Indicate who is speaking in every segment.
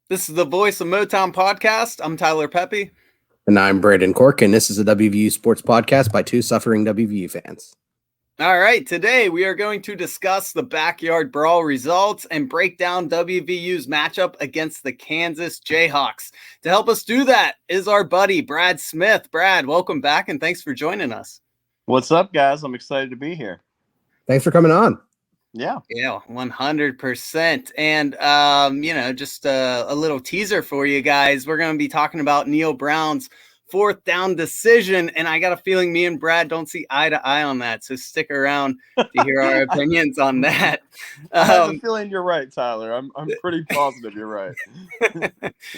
Speaker 1: This is the Voice of Motown podcast. I'm Tyler Pepe.
Speaker 2: And I'm Braden Cork, and this is a WVU sports podcast by two suffering WVU fans.
Speaker 1: All right, today we are going to discuss the backyard brawl results and break down WVU's matchup against the Kansas Jayhawks. To help us do that is our buddy Brad Smith. Brad, welcome back and thanks for joining us.
Speaker 3: What's up, guys? I'm excited to be here.
Speaker 2: Thanks for coming on.
Speaker 1: Yeah, 100%. And, just a little teaser for you guys. We're going to be talking about Neal Brown's fourth down decision. And I got a feeling me and Brad don't see eye to eye on that. So stick around to hear our opinions on that.
Speaker 3: I have a feeling you're right, Tyler. I'm pretty positive you're right.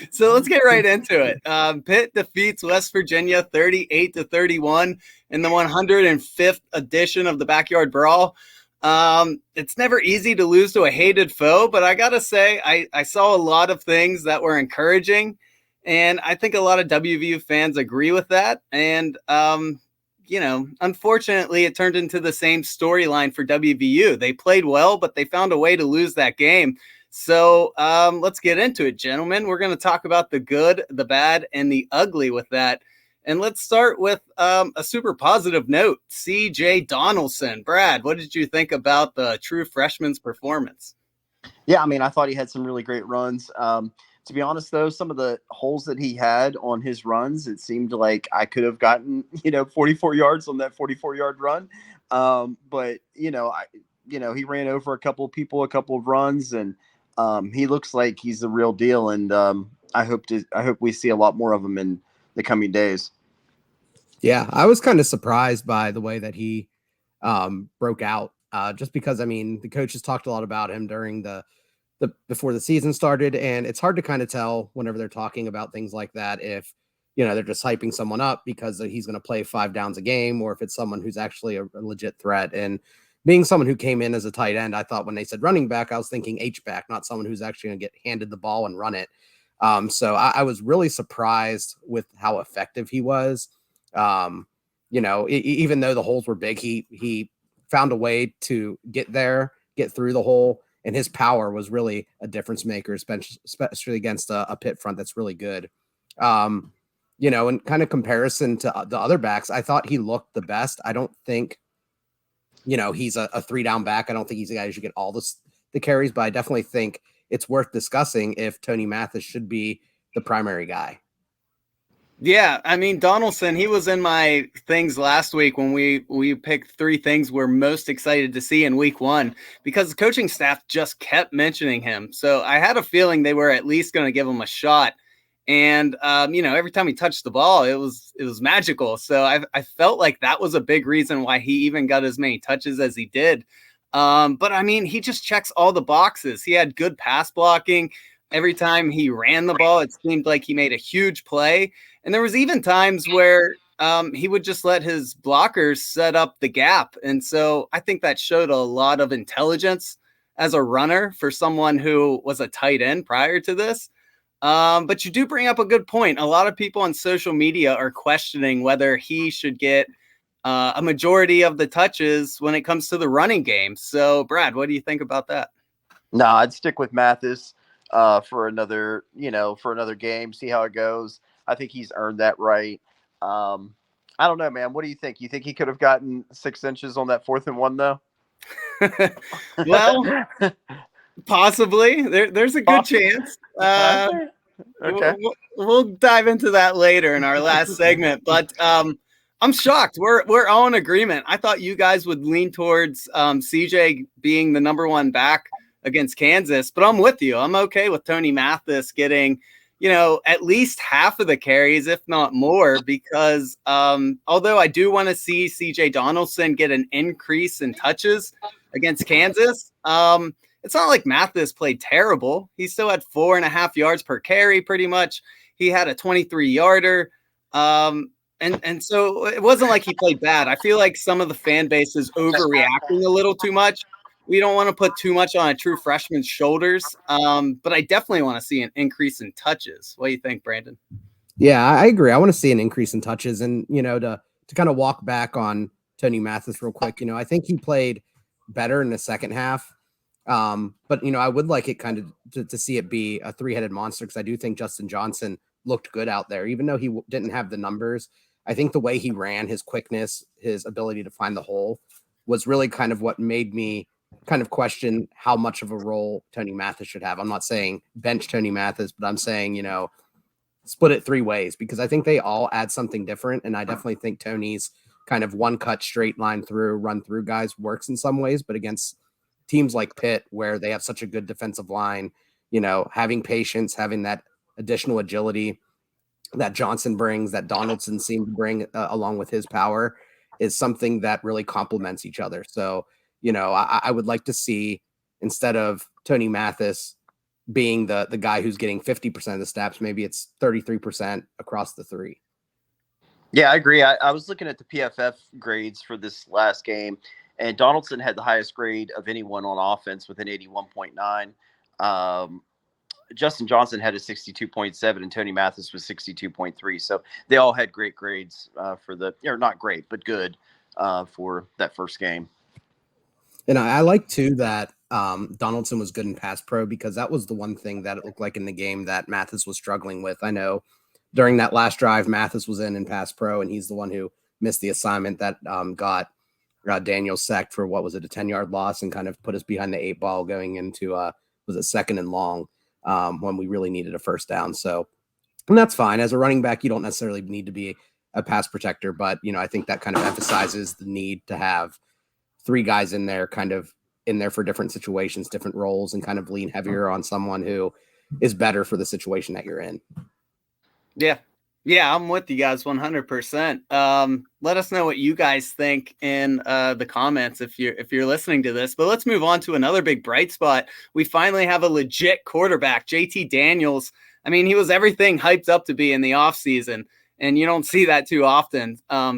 Speaker 1: So let's get right into it. Pitt defeats West Virginia 38-31 in the 105th edition of the Backyard Brawl. It's never easy to lose to a hated foe, but I gotta say, I saw a lot of things that were encouraging, and I think a lot of WVU fans agree with that. And, unfortunately, it turned into the same storyline for WVU. They played well, but they found a way to lose that game. So let's get into it, gentlemen. We're going to talk about the good, the bad, and the ugly with that. And let's start with a super positive note. C.J. Donaldson. Brad, what did you think about the true freshman's performance?
Speaker 3: Yeah, I mean, I thought he had some really great runs. To be honest, though, some of the holes that he had on his runs, it seemed like I could have gotten, 44 yards on that 44-yard run. But he ran over a couple of people, a couple of runs, and he looks like he's the real deal. And I hope we see a lot more of him in the coming days.
Speaker 2: Yeah, I was kind of surprised by the way that he broke out, just because, the coaches talked a lot about him during the before the season started, and it's hard to kind of tell whenever they're talking about things like that if they're just hyping someone up because he's going to play 5 downs a game, or if it's someone who's actually a legit threat. And being someone who came in as a tight end, I thought when they said running back, I was thinking H-back, not someone who's actually going to get handed the ball and run it. So I was really surprised with how effective he was. Even though the holes were big, he found a way to get through the hole, and his power was really a difference maker, especially against a Pitt front that's really good. In kind of comparison to the other backs, I thought he looked the best. I don't think, he's a 3-down back. I don't think he's a guy who should get all the carries, but I definitely think it's worth discussing if Tony Mathis should be the primary guy.
Speaker 1: Yeah, Donaldson, he was in my things last week when we picked 3 things we're most excited to see in week 1, because the coaching staff just kept mentioning him. So I had a feeling they were at least going to give him a shot. And, every time he touched the ball, it was magical. So I felt like that was a big reason why he even got as many touches as he did. But he just checks all the boxes. He had good pass blocking. Every time he ran the ball, it seemed like he made a huge play. And there was even times where he would just let his blockers set up the gap. And so I think that showed a lot of intelligence as a runner for someone who was a tight end prior to this. But you do bring up a good point. A lot of people on social media are questioning whether he should get a majority of the touches when it comes to the running game. So, Brad, what do you think about that?
Speaker 3: No, I'd stick with Mathis for another game, see how it goes. I think he's earned that right. I don't know, man. What do you think? You think he could have gotten 6 inches on that 4th and 1, though?
Speaker 1: Well, possibly. There's a good chance.
Speaker 3: Okay.
Speaker 1: We'll dive into that later in our last segment. But I'm shocked. We're all in agreement. I thought you guys would lean towards CJ being the number 1 back against Kansas, but I'm with you. I'm okay with Tony Mathis getting at least half of the carries, if not more, because although I do want to see CJ Donaldson get an increase in touches against Kansas, it's not like Mathis played terrible. He still had 4.5 yards per carry, pretty much. He had a 23-yarder. And so it wasn't like he played bad. I feel like some of the fan base is overreacting a little too much. We don't want to put too much on a true freshman's shoulders, but I definitely want to see an increase in touches. What do you think, Brandon?
Speaker 2: Yeah, I agree. I want to see an increase in touches, and to kind of walk back on Tony Mathis real quick. I think he played better in the second half. But I would like it kind of to see it be a three-headed monster, because I do think Justin Johnson looked good out there, even though he didn't have the numbers. I think the way he ran, his quickness, his ability to find the hole was really kind of what made me kind of question how much of a role Tony Mathis should have. I'm not saying bench Tony Mathis, but I'm saying, split it three ways, because I think they all add something different. And I definitely think Tony's kind of one cut straight line through, run through guys works in some ways, but against teams like Pitt, where they have such a good defensive line, having patience, having that additional agility that Johnson brings, that Donaldson seemed to bring along with his power, is something that really complements each other. So, I would like to see, instead of Tony Mathis being the guy who's getting 50% of the snaps, maybe it's 33% across the three.
Speaker 3: Yeah, I agree. I was looking at the PFF grades for this last game, and Donaldson had the highest grade of anyone on offense with an 81.9. Justin Johnson had a 62.7, and Tony Mathis was 62.3. So they all had great grades or not great, but good for that first game.
Speaker 2: And I like too that Donaldson was good in pass pro, because that was the one thing that it looked like in the game that Mathis was struggling with. I know during that last drive, Mathis was in pass pro, and he's the one who missed the assignment that got Daniel sacked for, what was it, a 10-yard loss, and kind of put us behind the 8 ball going into was it second and long when we really needed a first down. So, and that's fine. As a running back, you don't necessarily need to be a pass protector, but I think that kind of emphasizes the need to have three guys in there, kind of in there for different situations, different roles, and kind of lean heavier on someone who is better for the situation that you're in.
Speaker 1: Yeah, I'm with you guys 100%. Let us know what you guys think in the comments if you're listening to this. But let's move on to another big bright spot. We finally have a legit quarterback, JT Daniels. I mean, he was everything hyped up to be in the offseason, and you don't see that too often.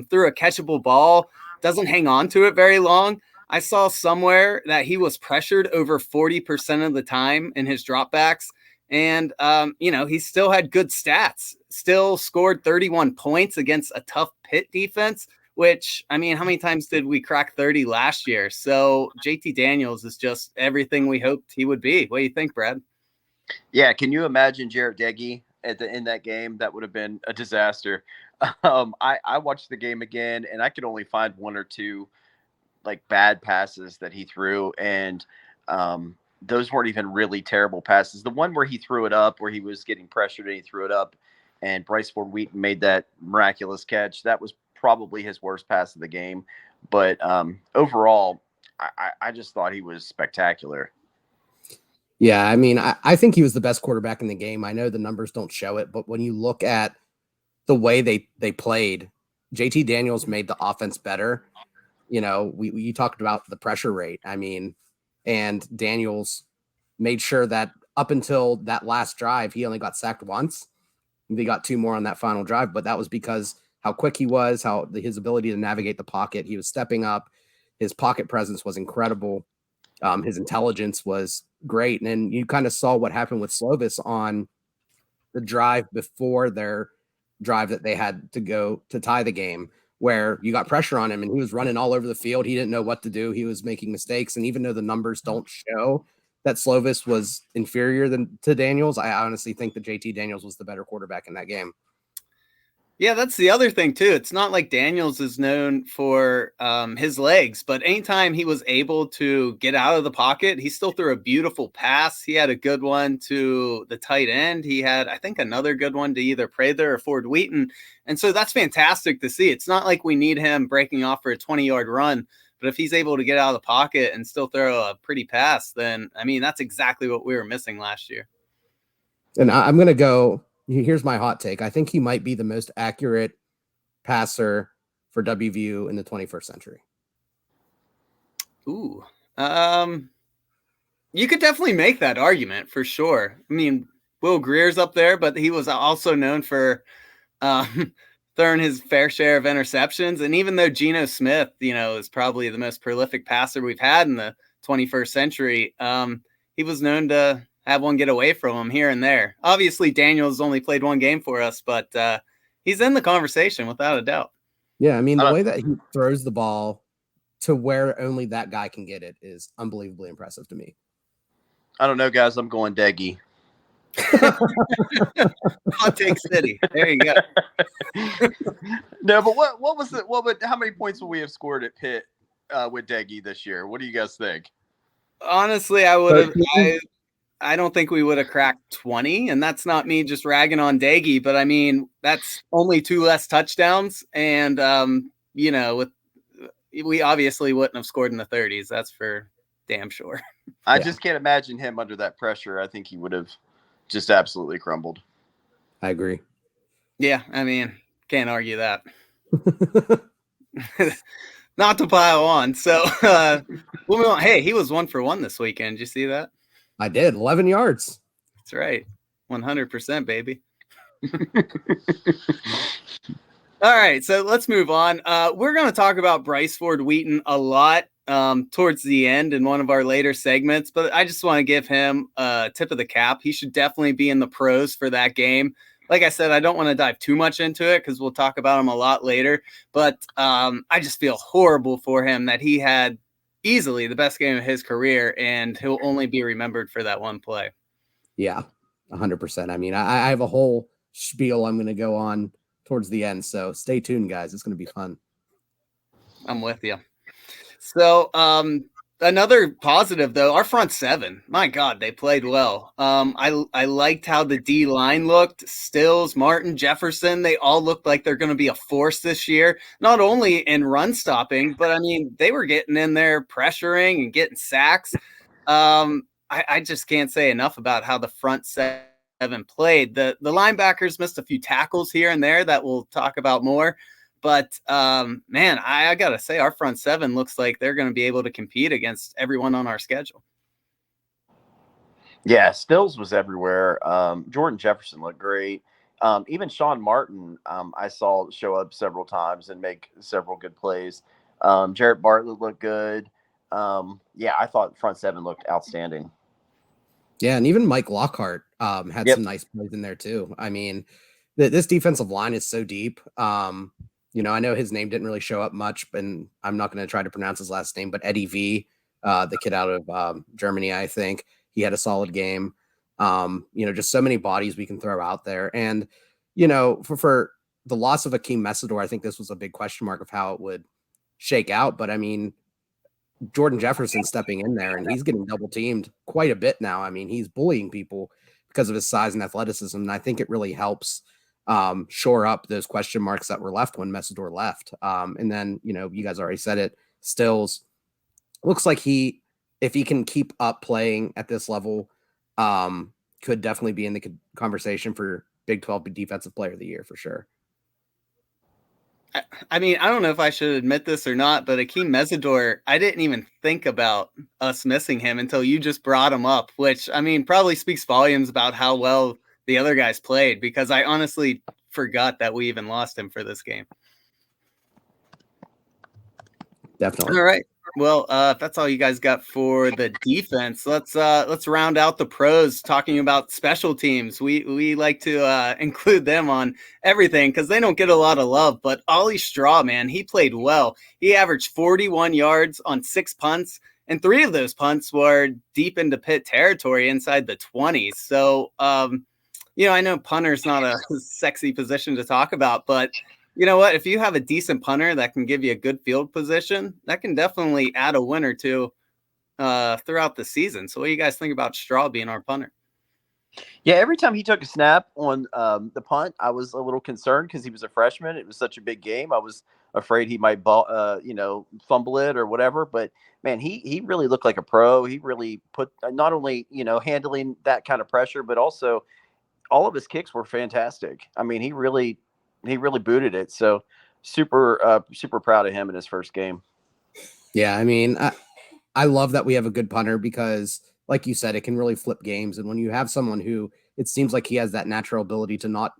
Speaker 1: Threw a catchable ball, doesn't hang on to it very long. I saw somewhere that he was pressured over 40% of the time in his dropbacks. And, he still had good stats, still scored 31 points against a tough Pitt defense, which, I mean, how many times did we crack 30 last year? So JT Daniels is just everything we hoped he would be. What do you think, Brad?
Speaker 3: Yeah. Can you imagine Jarrett Deggy in that game? That would have been a disaster. I watched the game again, and I could only find one or two like bad passes that he threw. And, those weren't even really terrible passes. The one where he threw it up, where he was getting pressured and he threw it up, and Bryce ford-wheaton made that miraculous catch, that was probably his worst pass of the game. But overall, I just thought he was spectacular.
Speaker 2: Yeah, I mean, I think he was the best quarterback in the game. I know the numbers don't show it, but when you look at the way they played, JT Daniels made the offense better. You talked about the pressure rate. I mean, and Daniels made sure that up until that last drive, he only got sacked once. They got two more on that final drive, but that was because how quick he was, his ability to navigate the pocket. He was stepping up. His pocket presence was incredible. His intelligence was great. And then you kind of saw what happened with Slovis on the drive before their drive that they had to go to tie the game, where you got pressure on him and he was running all over the field. He didn't know what to do. He was making mistakes. And even though the numbers don't show that Slovis was inferior to Daniels, I honestly think that JT Daniels was the better quarterback in that game.
Speaker 1: Yeah, that's the other thing too. It's not like Daniels is known for his legs, but anytime he was able to get out of the pocket, he still threw a beautiful pass. He had a good one to the tight end. He had, I think, another good one to either Prather or ford-wheaton. And so that's fantastic to see. It's not like we need him breaking off for a 20-yard run, but if he's able to get out of the pocket and still throw a pretty pass, then, I mean, that's exactly what we were missing last year.
Speaker 2: And I'm going to go... Here's my hot take. I think he might be the most accurate passer for WVU in the 21st century.
Speaker 1: Ooh. You could definitely make that argument for sure. I mean, Will Greer's up there, but he was also known for throwing his fair share of interceptions. And even though Geno Smith, is probably the most prolific passer we've had in the 21st century, he was known to have one get away from him here and there. Obviously, Daniels only played one game for us, but he's in the conversation without a doubt.
Speaker 2: Yeah, I mean, the way that he throws the ball to where only that guy can get it is unbelievably impressive to me.
Speaker 3: I don't know, guys. I'm going Deggy.
Speaker 1: Hot Take City. There you go.
Speaker 3: No, but how many points will we have scored at Pitt with Deggy this year? What do you guys think?
Speaker 1: Honestly, I don't think we would have cracked 20, and that's not me just ragging on Daggy, but I mean, that's only 2 less touchdowns, and we obviously wouldn't have scored in the 30s. That's for damn sure.
Speaker 3: I just can't imagine him under that pressure. I think he would have just absolutely crumbled.
Speaker 2: I agree.
Speaker 1: Yeah, I mean, can't argue that. Not to pile on. So, moving on. Hey, he was 1 for 1 this weekend. Did you see that?
Speaker 2: I did. 11 yards.
Speaker 1: That's right. 100%, baby. All right, so let's move on. We're going to talk about Bryce Ford-Wheaton a lot towards the end in one of our later segments, but I just want to give him a tip of the cap. He should definitely be in the pros for that game. Like I said, I don't want to dive too much into it because we'll talk about him a lot later, but I just feel horrible for him that he had easily the best game of his career, and he'll only be remembered for that one play.
Speaker 2: Yeah, 100%. I mean, I have a whole spiel I'm going to go on towards the end, so stay tuned, guys. It's going to be fun.
Speaker 1: I'm with you. So, another positive, though, our front seven, my God, they played well. I liked how the D line looked. Stills, Martin, Jefferson, they all looked like they're going to be a force this year, not only in run stopping, but I mean, they were getting in there pressuring and getting sacks. I just can't say enough about how the front seven played. The linebackers missed a few tackles here and there that we'll talk about more. But, man, I got to say, our front seven looks like they're going to be able to compete against everyone on our schedule.
Speaker 3: Yeah, Stills was everywhere. Jordan Jefferson looked great. Even Sean Martin, I saw show up several times and make several good plays. Jarrett Bartlett looked good. Yeah, I thought front seven looked outstanding.
Speaker 2: Yeah, and even Mike Lockhart had some nice plays in there, too. I mean, this defensive line is so deep. I know his name didn't really show up much, and I'm not going to try to pronounce his last name, but Eddie V, the kid out of Germany, I think he had a solid game. Just so many bodies we can throw out there. And, for the loss of Akeem Messidor, I think this was a big question mark of how it would shake out. But I mean, Jordan Jefferson stepping in there, and he's getting double teamed quite a bit now. I mean, he's bullying people because of his size and athleticism. And I think it really helps shore up those question marks that were left when Messidor left. And then, you guys already said it, Stills looks like if he can keep up playing at this level, could definitely be in the conversation for Big 12 Defensive Player of the Year for sure.
Speaker 1: I mean, I don't know if I should admit this or not, but Akeem Messidor, I didn't even think about us missing him until you just brought him up, which, I mean, probably speaks volumes about how well the other guys played, because I honestly forgot that we even lost him for this game.
Speaker 2: Definitely.
Speaker 1: All right. Well, if that's all you guys got for the defense, let's round out the pros talking about special teams. We like to include them on everything because they don't get a lot of love. But Ollie Straw, man, he played well. He averaged 41 yards on 6 punts, and 3 of those punts were deep into Pitt territory inside the 20s. So, I know punter's not a sexy position to talk about, but you know what? If you have a decent punter that can give you a good field position, that can definitely add a win or two throughout the season. So what do you guys think about Straw being our punter?
Speaker 3: Yeah, every time he took a snap on the punt, I was a little concerned because he was a freshman. It was such a big game. I was afraid he might fumble it or whatever. But, man, he really looked like a pro. He really put not only, handling that kind of pressure, but also all of his kicks were fantastic. I mean, he really booted it. So super proud of him in his first game.
Speaker 2: Yeah, I mean, I love that we have a good punter because, like you said, it can really flip games. And when you have someone who it seems like he has that natural ability to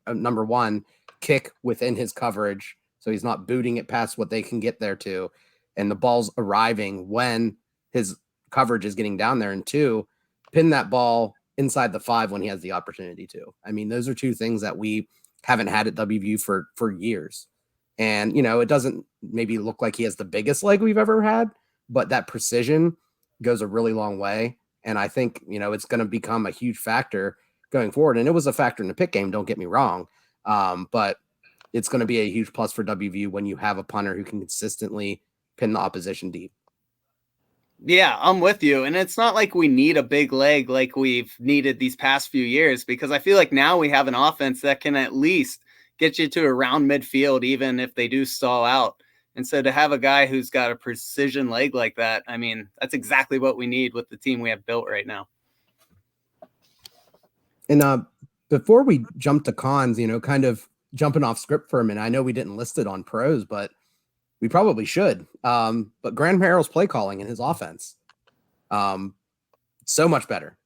Speaker 2: number one, kick within his coverage, so he's not booting it past what they can get there to, and the ball's arriving when his coverage is getting down there, and 2, pin that ball inside the 5 when he has the opportunity to. I mean, those are 2 things that we haven't had at WVU for years. And, it doesn't maybe look like he has the biggest leg we've ever had, but that precision goes a really long way. And I think, it's going to become a huge factor going forward. And it was a factor in the Pitt game, don't get me wrong. But it's going to be a huge plus for WVU when you have a punter who can consistently pin the opposition deep.
Speaker 1: Yeah, I'm with you. And it's not like we need a big leg like we've needed these past few years, because I feel like now we have an offense that can at least get you to around midfield, even if they do stall out. And so to have a guy who's got a precision leg like that, I mean, that's exactly what we need with the team we have built right now.
Speaker 2: And before we jump to cons, kind of jumping off script for a minute, I know we didn't list it on pros, but we probably should. But Graham Harrell's play calling in his offense, so much better.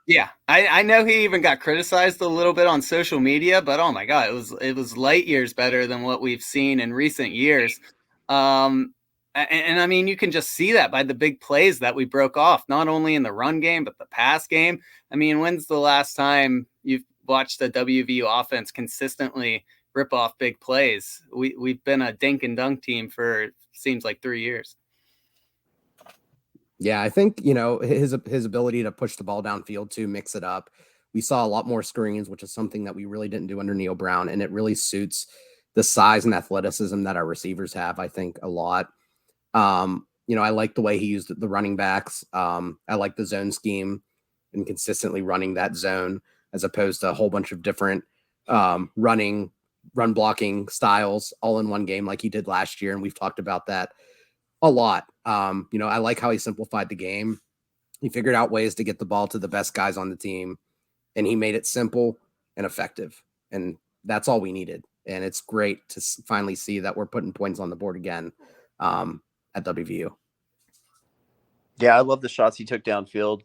Speaker 1: Yeah, I know he even got criticized a little bit on social media, but oh my God, it was light years better than what we've seen in recent years. And I mean, you can just see that by the big plays that we broke off, not only in the run game, but the pass game. I mean, when's the last time you've watched the WVU offense consistently rip off big plays? We've been a dink and dunk team for seems like 3 years.
Speaker 2: Yeah, I think, his ability to push the ball downfield to mix it up. We saw a lot more screens, which is something that we really didn't do under Neal Brown, and it really suits the size and athleticism that our receivers have, I think, a lot. I like the way he used the running backs. I like the zone scheme and consistently running that zone as opposed to a whole bunch of different run blocking styles all in one game like he did last year. And we've talked about that a lot. I like how he simplified the game. He figured out ways to get the ball to the best guys on the team, and he made it simple and effective. And that's all we needed. And it's great to finally see that we're putting points on the board again at WVU.
Speaker 3: Yeah, I love the shots he took downfield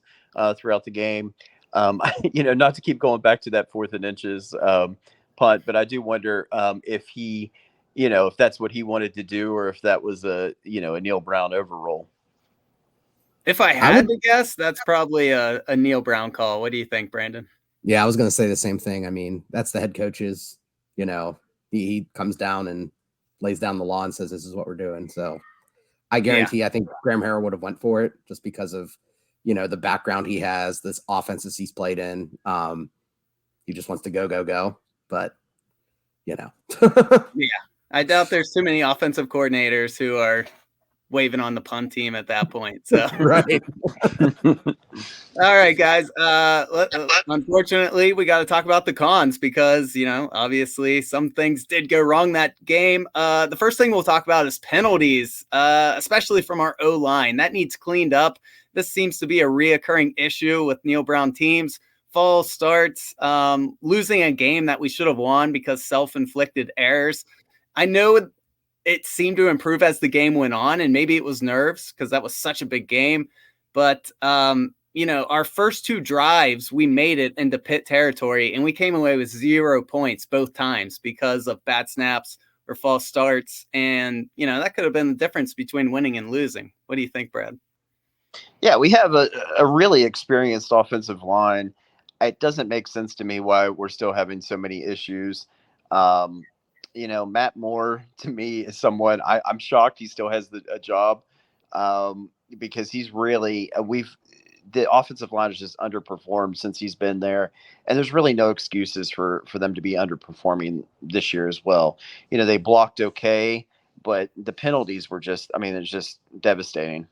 Speaker 3: throughout the game. Not to keep going back to that 4th and inches punt, but I do wonder if he, if that's what he wanted to do, or if that was a Neal Brown overroll.
Speaker 1: If I had to guess, that's probably a Neal Brown call. What do you think, Brandon?
Speaker 2: Yeah, I was going to say the same thing. I mean, that's the head coach's, he comes down and lays down the law and says, this is what we're doing. So I guarantee, I think Graham Harrell would have went for it just because of, the background he has, this offenses he's played in. He just wants to go. But, Yeah,
Speaker 1: I doubt there's too many offensive coordinators who are waving on the punt team at that point. So
Speaker 2: right.
Speaker 1: All right, guys. Unfortunately, we got to talk about the cons because, obviously some things did go wrong that game. The first thing we'll talk about is penalties, especially from our O-line. That needs cleaned up. This seems to be a reoccurring issue with Neal Brown teams. False starts, losing a game that we should have won because self-inflicted errors. I know it seemed to improve as the game went on, and maybe it was nerves because that was such a big game. But, our first 2 drives, we made it into Pitt territory, and we came away with 0 points both times because of bad snaps or false starts. And, that could have been the difference between winning and losing. What do you think, Brad?
Speaker 3: Yeah, we have a really experienced offensive line. It doesn't make sense to me why we're still having so many issues. Matt Moore, to me, is someone I'm shocked he still has a job because he's really the offensive line has just underperformed since he's been there, and there's really no excuses for them to be underperforming this year as well. They blocked okay, but the penalties were it's just devastating.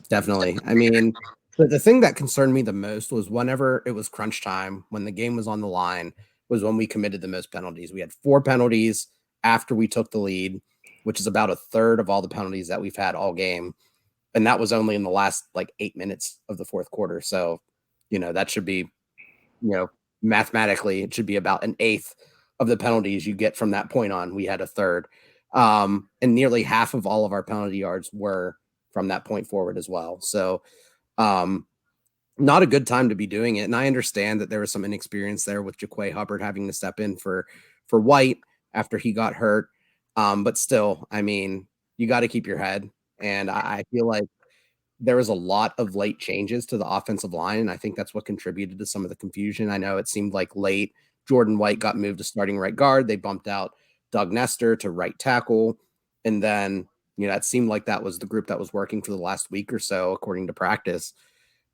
Speaker 2: Definitely. I mean, the thing that concerned me the most was whenever it was crunch time, when the game was on the line, was when we committed the most penalties. We had 4 penalties after we took the lead, which is about a third of all the penalties that we've had all game. And that was only in the last 8 minutes of the 4th quarter. So, that should be, mathematically, it should be about an eighth of the penalties you get from that point on. We had a third. And nearly half of all of our penalty yards were from that point forward as well. So, not a good time to be doing it. And I understand that there was some inexperience there with Jaquay Hubbard having to step in for White after he got hurt. But still, I mean, you got to keep your head. And I feel like there was a lot of late changes to the offensive line. And I think that's what contributed to some of the confusion. I know it seemed like late Jordan White got moved to starting right guard. They bumped out Doug Nestor to right tackle. And then, That seemed like that was the group that was working for the last week or so, according to practice.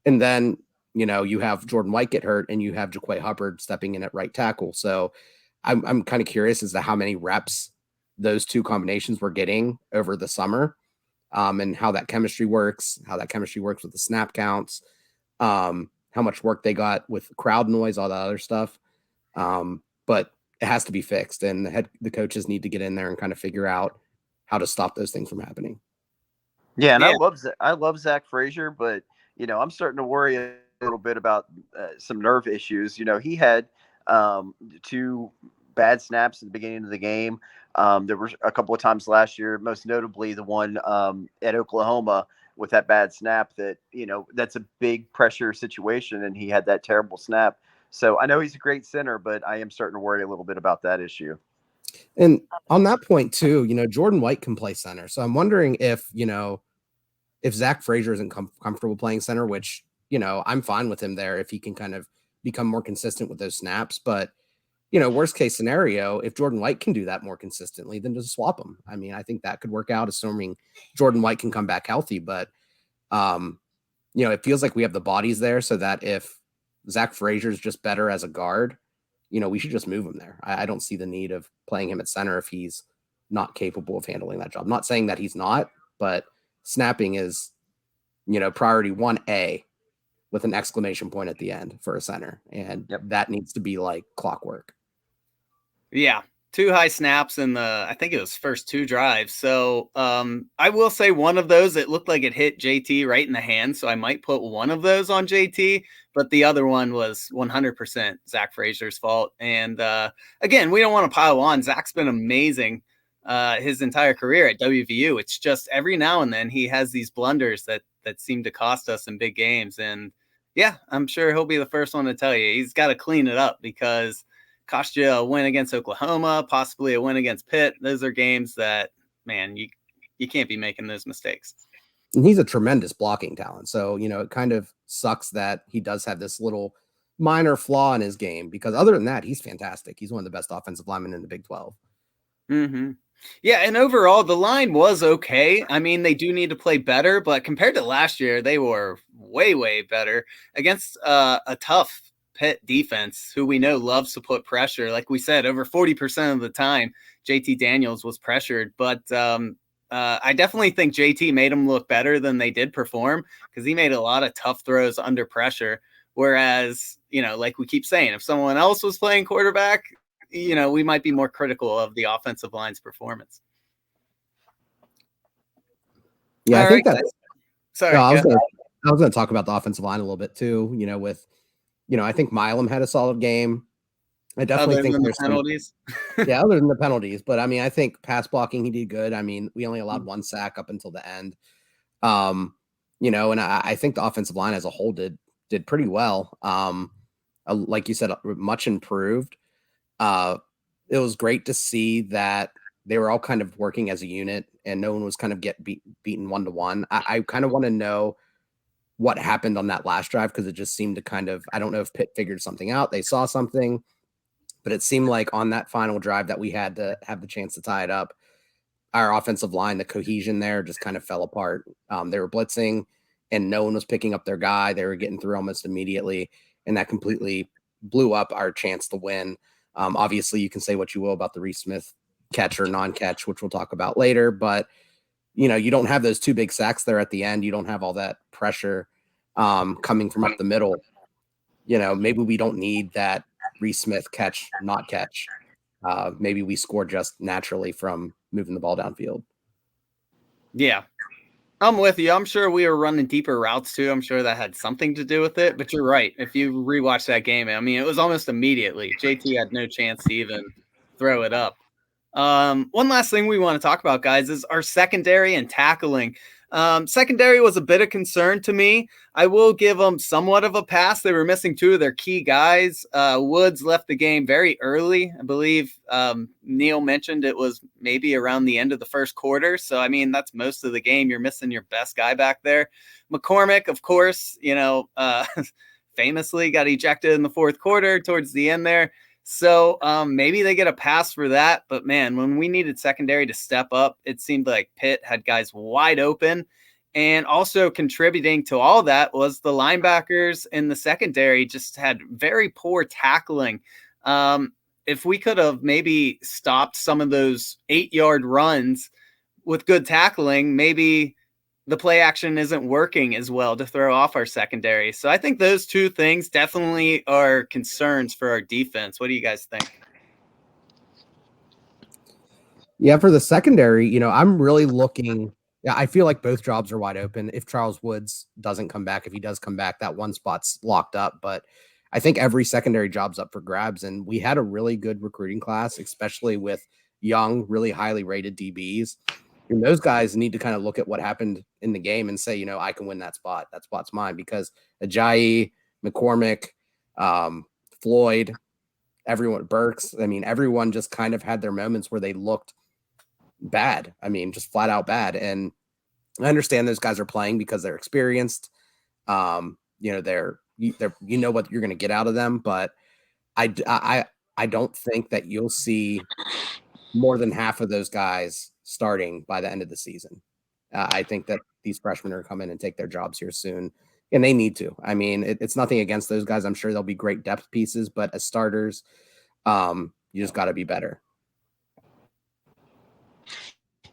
Speaker 2: And then, you have Jordan White get hurt and you have Jaquay Hubbard stepping in at right tackle. So I'm kind of curious as to how many reps those two combinations were getting over the summer, and how that chemistry works with the snap counts, how much work they got with crowd noise, all that other stuff. But it has to be fixed, and the coaches need to get in there and kind of figure out how to stop those things from happening.
Speaker 3: Yeah, and I love Zach Frazier, but I'm starting to worry a little bit about some nerve issues. He had 2 bad snaps at the beginning of the game. There were a couple of times last year, most notably the one at Oklahoma with that bad snap that, that's a big pressure situation, and he had that terrible snap. So I know he's a great center, but I am starting to worry a little bit about that issue.
Speaker 2: And on that point too, Jordan White can play center. So I'm wondering if Zach Frazier isn't comfortable playing center, which, I'm fine with him there if he can kind of become more consistent with those snaps. But, worst case scenario, if Jordan White can do that more consistently, then just swap him. I mean, I think that could work out, assuming Jordan White can come back healthy. But, it feels like we have the bodies there so that if Zach Frazier is just better as a guard, we should just move him there. I don't see the need of playing him at center if he's not capable of handling that job. I'm not saying that he's not, but snapping is, priority 1A with an exclamation point at the end for a center. And that needs to be like clockwork.
Speaker 1: Yeah. 2 high snaps in I think it was first 2 drives. So I will say one of those, it looked like it hit JT right in the hand. So I might put one of those on JT, but the other one was 100% Zach Frazier's fault. And again, we don't want to pile on. Zach's been amazing his entire career at WVU. It's just every now and then he has these blunders that seem to cost us in big games. And yeah, I'm sure he'll be the first one to tell you he's got to clean it up, because cost you a win against Oklahoma, possibly a win against Pitt. Those are games that, man, you can't be making those mistakes.
Speaker 2: And he's a tremendous blocking talent. So, it kind of sucks that he does have this little minor flaw in his game, because other than that, he's fantastic. He's one of the best offensive linemen in the Big 12.
Speaker 1: Mm-hmm. Yeah, and overall, the line was okay. I mean, they do need to play better, but compared to last year, they were way, way better against a tough Pitt defense, who we know loves to put pressure. Like we said, over 40% of the time, JT Daniels was pressured. But I definitely think JT made them look better than they did perform, because he made a lot of tough throws under pressure. Whereas, like we keep saying, if someone else was playing quarterback, we might be more critical of the offensive line's performance.
Speaker 2: Yeah, I think that's
Speaker 1: sorry.
Speaker 2: I was going to talk about the offensive line a little bit too, with, I think Milam had a solid game. I definitely think there's
Speaker 1: penalties.
Speaker 2: Yeah, other than the penalties. But I mean, I think pass blocking, he did good. I mean, we only allowed 1 sack up until the end. And I think the offensive line as a whole did pretty well. Like you said, much improved. It was great to see that they were all kind of working as a unit and no one was kind of beaten 1-1. I kind of want to know what happened on that last drive, because it just seemed to kind of, I don't know if Pitt figured something out. They saw something, but it seemed like on that final drive that we had to have the chance to tie it up, our offensive line, the cohesion there just kind of fell apart. They were blitzing and no one was picking up their guy. They were getting through almost immediately, and that completely blew up our chance to win. Obviously, you can say what you will about the Reese Smith catch or non-catch, which we'll talk about later, but you don't have those 2 big sacks there at the end. You don't have all that pressure coming from up the middle. Maybe we don't need that Reese Smith catch, not catch. Maybe we score just naturally from moving the ball downfield.
Speaker 1: Yeah, I'm with you. I'm sure we were running deeper routes too. I'm sure that had something to do with it, but you're right. If you rewatch that game, I mean, it was almost immediately. JT had no chance to even throw it up. One last thing we want to talk about, guys, is our secondary and tackling. Secondary was a bit of concern to me. I will give them somewhat of a pass. They were missing 2 of their key guys. Woods left the game very early. I believe Neal mentioned it was maybe around the end of the first quarter. So, I mean, that's most of the game. You're missing your best guy back there. McCormick, of course, famously got ejected in the 4th quarter towards the end there. So maybe they get a pass for that. But man, when we needed secondary to step up, it seemed like Pitt had guys wide open. And also contributing to all that was the linebackers in the secondary just had very poor tackling. If we could have maybe stopped some of those 8-yard runs with good tackling, maybe the play action isn't working as well to throw off our secondary. So I think those two things definitely are concerns for our defense. What do you guys think?
Speaker 2: Yeah, for the secondary, I'm really looking. Yeah, I feel like both jobs are wide open. If Charles Woods doesn't come back, if he does come back, that one spot's locked up. But I think every secondary job's up for grabs. And we had a really good recruiting class, especially with young, really highly rated DBs. And those guys need to kind of look at what happened in the game and say, I can win that spot. That spot's mine, because Ajayi, McCormick, Floyd, everyone, Burks, everyone just kind of had their moments where they looked bad. Just flat out bad. And I understand those guys are playing because they're experienced. They're what you're going to get out of them. But I don't think that you'll see more than half of those guys starting by the end of the season. I think that these freshmen are coming and take their jobs here soon, and they need to. It's nothing against those guys. I'm sure they'll be great depth pieces, but as starters, you just got to be better.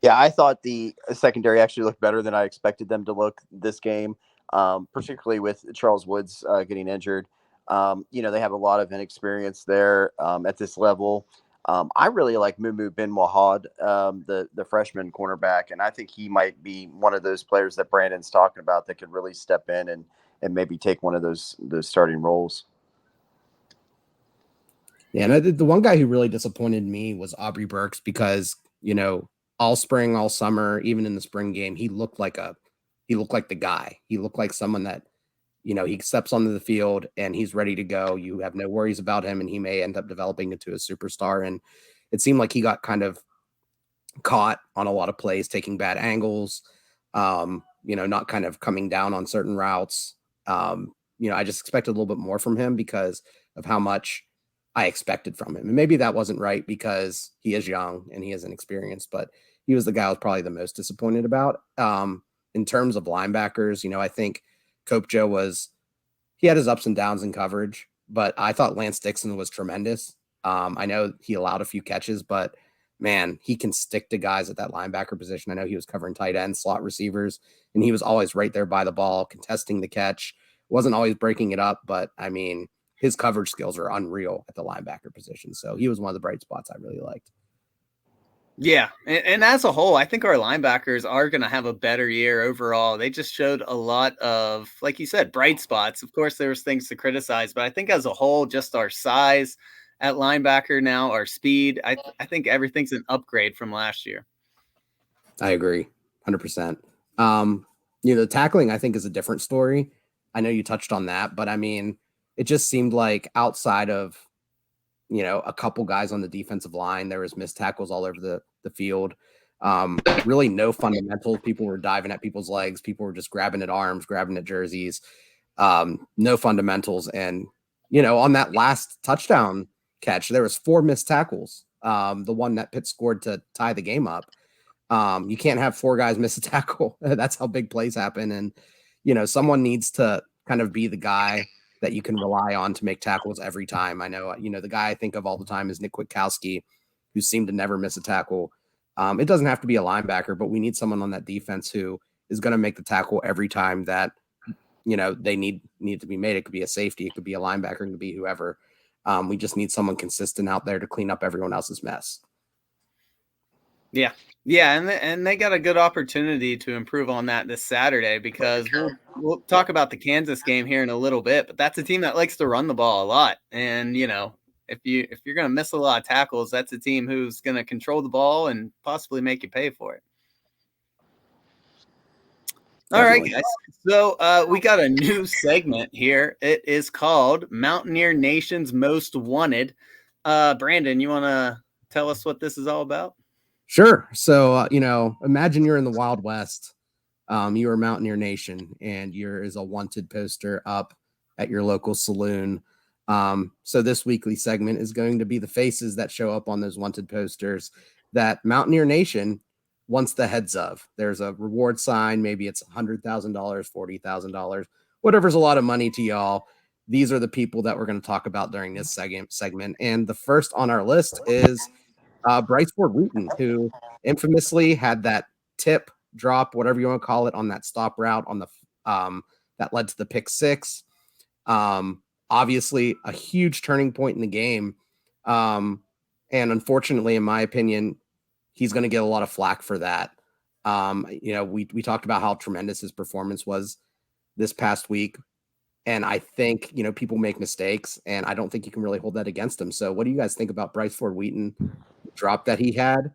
Speaker 3: Yeah, I thought the secondary actually looked better than I expected them to look this game, particularly with Charles Woods getting injured. They have a lot of inexperience there at this level. I really like Mumu Ben Wahad, the freshman cornerback, and I think he might be one of those players that Brandon's talking about that could really step in and maybe take one of those starting roles.
Speaker 2: Yeah, and the one guy who really disappointed me was Aubry Burks, because all spring, all summer, even in the spring game, he looked like the guy. He looked like someone that he steps onto the field and he's ready to go. You have no worries about him, and he may end up developing into a superstar. And it seemed like he got kind of caught on a lot of plays, taking bad angles, not kind of coming down on certain routes. I just expected a little bit more from him because of how much I expected from him. And maybe that wasn't right because he is young and he is inexperienced, but he was the guy I was probably the most disappointed about. In terms of linebackers, I think Cope Joe he had his ups and downs in coverage, but I thought Lance Dixon was tremendous. I know he allowed a few catches, but man, he can stick to guys at that linebacker position. I know he was covering tight ends, slot receivers, and he was always right there by the ball, contesting the catch. Wasn't always breaking it up, but his coverage skills are unreal at the linebacker position. So he was one of the bright spots I really liked.
Speaker 1: Yeah. And as a whole, I think our linebackers are going to have a better year overall. They just showed a lot of, like you said, bright spots. Of course, there was things to criticize, but I think as a whole, just our size at linebacker now, our speed, I think everything's an upgrade from last year.
Speaker 2: I agree 100%. The tackling, I think, is a different story. I know you touched on that, but it just seemed like outside of, a couple guys on the defensive line, there was missed tackles all over the field. Really no fundamentals. People were diving at people's legs. People were just grabbing at arms, grabbing at jerseys. No fundamentals. And, on that last touchdown catch, there was 4 missed tackles. The one that Pitt scored to tie the game up. You can't have 4 guys miss a tackle. That's how big plays happen. And, someone needs to kind of be the guy that you can rely on to make tackles every time. I know, the guy I think of all the time is Nick Kwiatkowski, who seemed to never miss a tackle. It doesn't have to be a linebacker, but we need someone on that defense who is going to make the tackle every time that, they need to be made. It could be a safety, it could be a linebacker, it could be whoever. We just need someone consistent out there to clean up everyone else's mess.
Speaker 1: Yeah. Yeah. And they got a good opportunity to improve on that this Saturday, because we'll talk about the Kansas game here in a little bit, but that's a team that likes to run the ball a lot. And, if you're going to miss a lot of tackles, that's a team who's going to control the ball and possibly make you pay for it. All right, guys. So we got a new segment here. It is called Mountaineer Nation's Most Wanted. Brandon, you want to tell us what this is all about?
Speaker 2: Sure. So, imagine you're in the Wild West. You are Mountaineer Nation, and there is a wanted poster up at your local saloon. So this weekly segment is going to be the faces that show up on those wanted posters that Mountaineer Nation wants the heads of. There's a reward sign. Maybe it's $100,000, $40,000, whatever's a lot of money to y'all. These are the people that we're going to talk about during this segment. And the first on our list is Bryce ford-wheaton, who infamously had that tip drop, whatever you want to call it, on that stop route on the that led to the pick six. Obviously a huge turning point in the game. And unfortunately, in my opinion, he's going to get a lot of flack for that. We talked about how tremendous his performance was this past week. And I think, people make mistakes, and I don't think you can really hold that against him. So what do you guys think about Bryce ford-wheaton, the drop that he had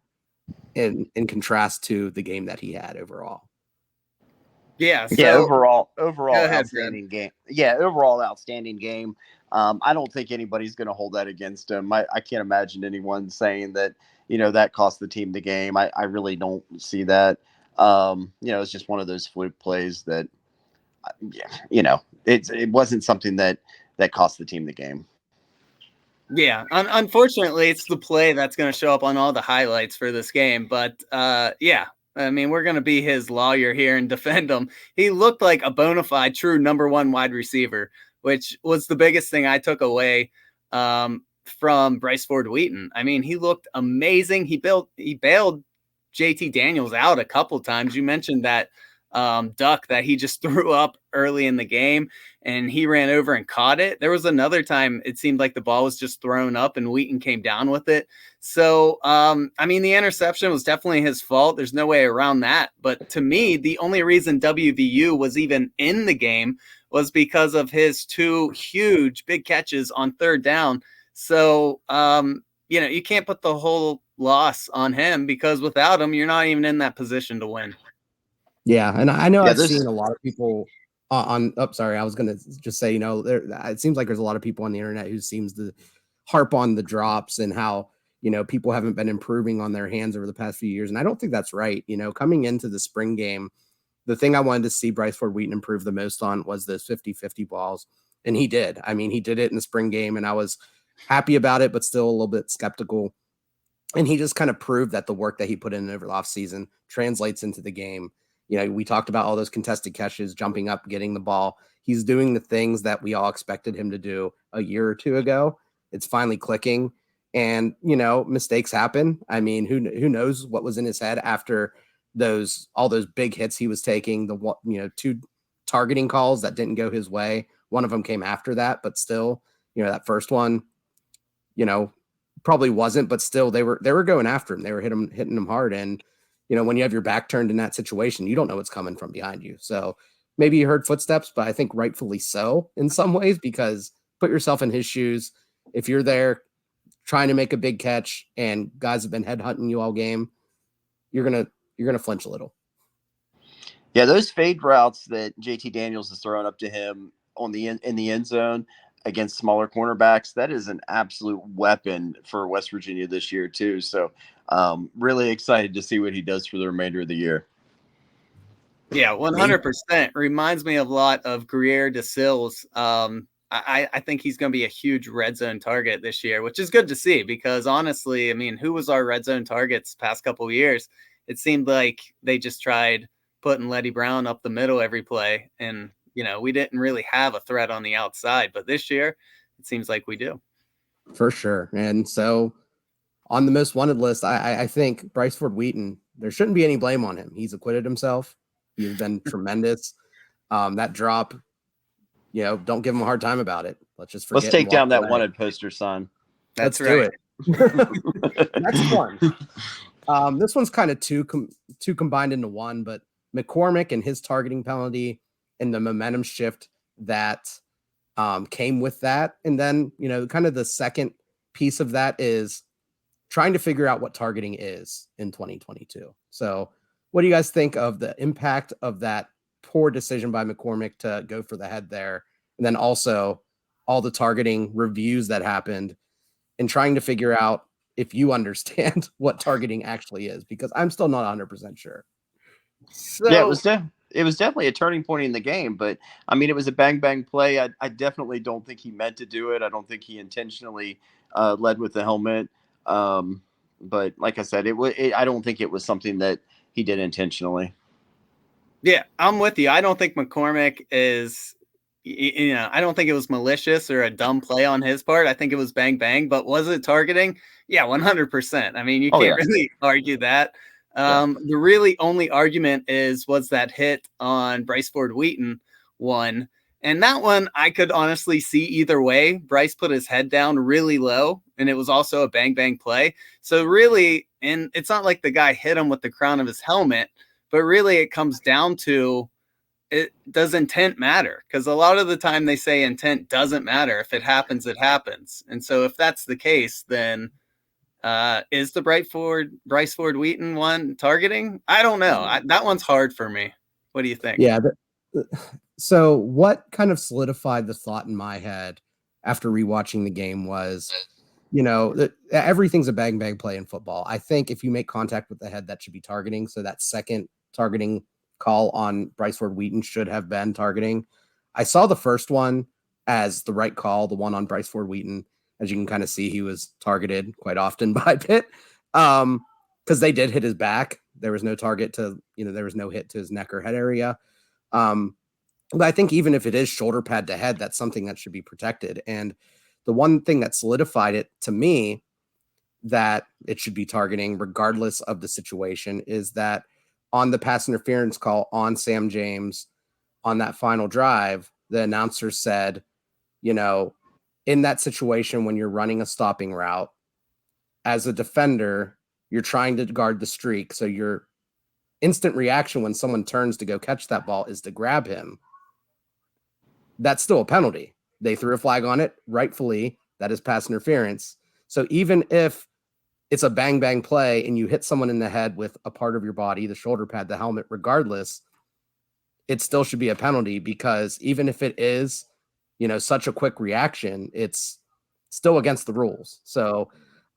Speaker 2: in contrast to the game that he had overall?
Speaker 3: Yeah, overall outstanding game. Yeah, overall outstanding game. I don't think anybody's going to hold that against him. I can't imagine anyone saying that, that cost the team the game. I really don't see that. It's just one of those fluke plays that, it wasn't something that cost the team the game.
Speaker 1: Yeah, unfortunately, it's the play that's going to show up on all the highlights for this game. But yeah, I mean, we're going to be his lawyer here and defend him. He looked like a bona fide true number one wide receiver, which was the biggest thing I took away from Bryce ford-wheaton. I mean, he looked amazing. He bailed JT Daniels out a couple times. You mentioned that duck that he just threw up early in the game, and he ran over and caught it. There was another time it seemed like the ball was just thrown up and Wheaton came down with it. So, I mean, the interception was definitely his fault. There's no way around that. But to me, the only reason WVU was even in the game was because of his two huge big catches on third down. So, you can't put the whole loss on him, because without him, you're not even in that position to win.
Speaker 2: Yeah, and I know I've seen a lot of people I was going to just say, it seems like there's a lot of people on the internet who seems to harp on the drops and how, people haven't been improving on their hands over the past few years. And I don't think that's right. Coming into the spring game, the thing I wanted to see Bryce ford-wheaton improve the most on was those 50-50 balls. And he did. I mean, he did it in the spring game, and I was happy about it, but still a little bit skeptical. And he just kind of proved that the work that he put in over the offseason translates into the game. We talked about all those contested catches, jumping up, getting the ball. He's doing the things that we all expected him to do a year or two ago. It's finally clicking, and, mistakes happen. I mean, who knows what was in his head after all those big hits he was taking, the two targeting calls that didn't go his way. One of them came after that, but still, that first one, probably wasn't, but still they were going after him. They were hitting him hard. And, when you have your back turned in that situation, you don't know what's coming from behind you. So maybe you heard footsteps, but I think rightfully so in some ways, because put yourself in his shoes. If you're there trying to make a big catch and guys have been headhunting you all game, you're going to flinch a little.
Speaker 3: Yeah. Those fade routes that JT Daniels is throwing up to him in the end zone against smaller cornerbacks, that is an absolute weapon for West Virginia this year too. So really excited to see what he does for the remainder of the year.
Speaker 1: Yeah, 100%. Reminds me a lot of Greer DeSills. I think he's going to be a huge red zone target this year, which is good to see, because honestly, I mean, who was our red zone targets past couple of years? It seemed like they just tried putting Letty Brown up the middle every play, and we didn't really have a threat on the outside. But this year, it seems like we do.
Speaker 2: For sure. And so on the most wanted list, I think Bryce ford-wheaton, there shouldn't be any blame on him. He's acquitted himself. He's been tremendous. That drop, don't give him a hard time about it. Let's
Speaker 3: take down that wanted poster sign.
Speaker 2: Let's do it. Next one. This one's kind of two combined into one, but McCormick and his targeting penalty and the momentum shift that came with that. And then, kind of the second piece of that is trying to figure out what targeting is in 2022. So what do you guys think of the impact of that poor decision by McCormick to go for the head there? And then also all the targeting reviews that happened, and trying to figure out if you understand what targeting actually is, because I'm still not 100% sure.
Speaker 3: So, yeah, it was definitely a turning point in the game. But I mean, it was a bang bang play. I definitely don't think he meant to do it. I don't think he intentionally led with the helmet. But like I said, I don't think it was something that he did intentionally.
Speaker 1: Yeah, I'm with you. I don't think McCormick is, I don't think it was malicious or a dumb play on his part. I think it was bang bang, but was it targeting? Yeah, 100%. I mean, you can't really argue that. The really only argument was that hit on Bryce Ford-Wheaton one. And that one, I could honestly see either way. Bryce put his head down really low, and it was also a bang bang play. So really, and it's not like the guy hit him with the crown of his helmet, but really it comes down to, does intent matter? Because a lot of the time they say intent doesn't matter. If it happens, it happens. And so if that's the case, then is the Bryce Ford-Wheaton one targeting? I don't know. That one's hard for me. What do you think?
Speaker 2: Yeah. So what kind of solidified the thought in my head after rewatching the game was, everything's a bang bang play in football. I think if you make contact with the head, that should be targeting. So that second targeting call on Bryce Ford-Wheaton should have been targeting. I saw the first one as the right call, the one on Bryce Ford-Wheaton. As you can kind of see, he was targeted quite often by Pitt because they did hit his back. There was no target there was no hit to his neck or head area. But I think even if it is shoulder pad to head, that's something that should be protected. And the one thing that solidified it to me that it should be targeting regardless of the situation is that on the pass interference call on Sam James on that final drive, the announcer said, in that situation, when you're running a stopping route as a defender, you're trying to guard the streak. So your instant reaction when someone turns to go catch that ball is to grab him. That's still a penalty. They threw a flag on it, rightfully. That is pass interference. So even if it's a bang bang play and you hit someone in the head with a part of your body, the shoulder pad, the helmet, regardless, it still should be a penalty because even if it is, such a quick reaction, it's still against the rules. So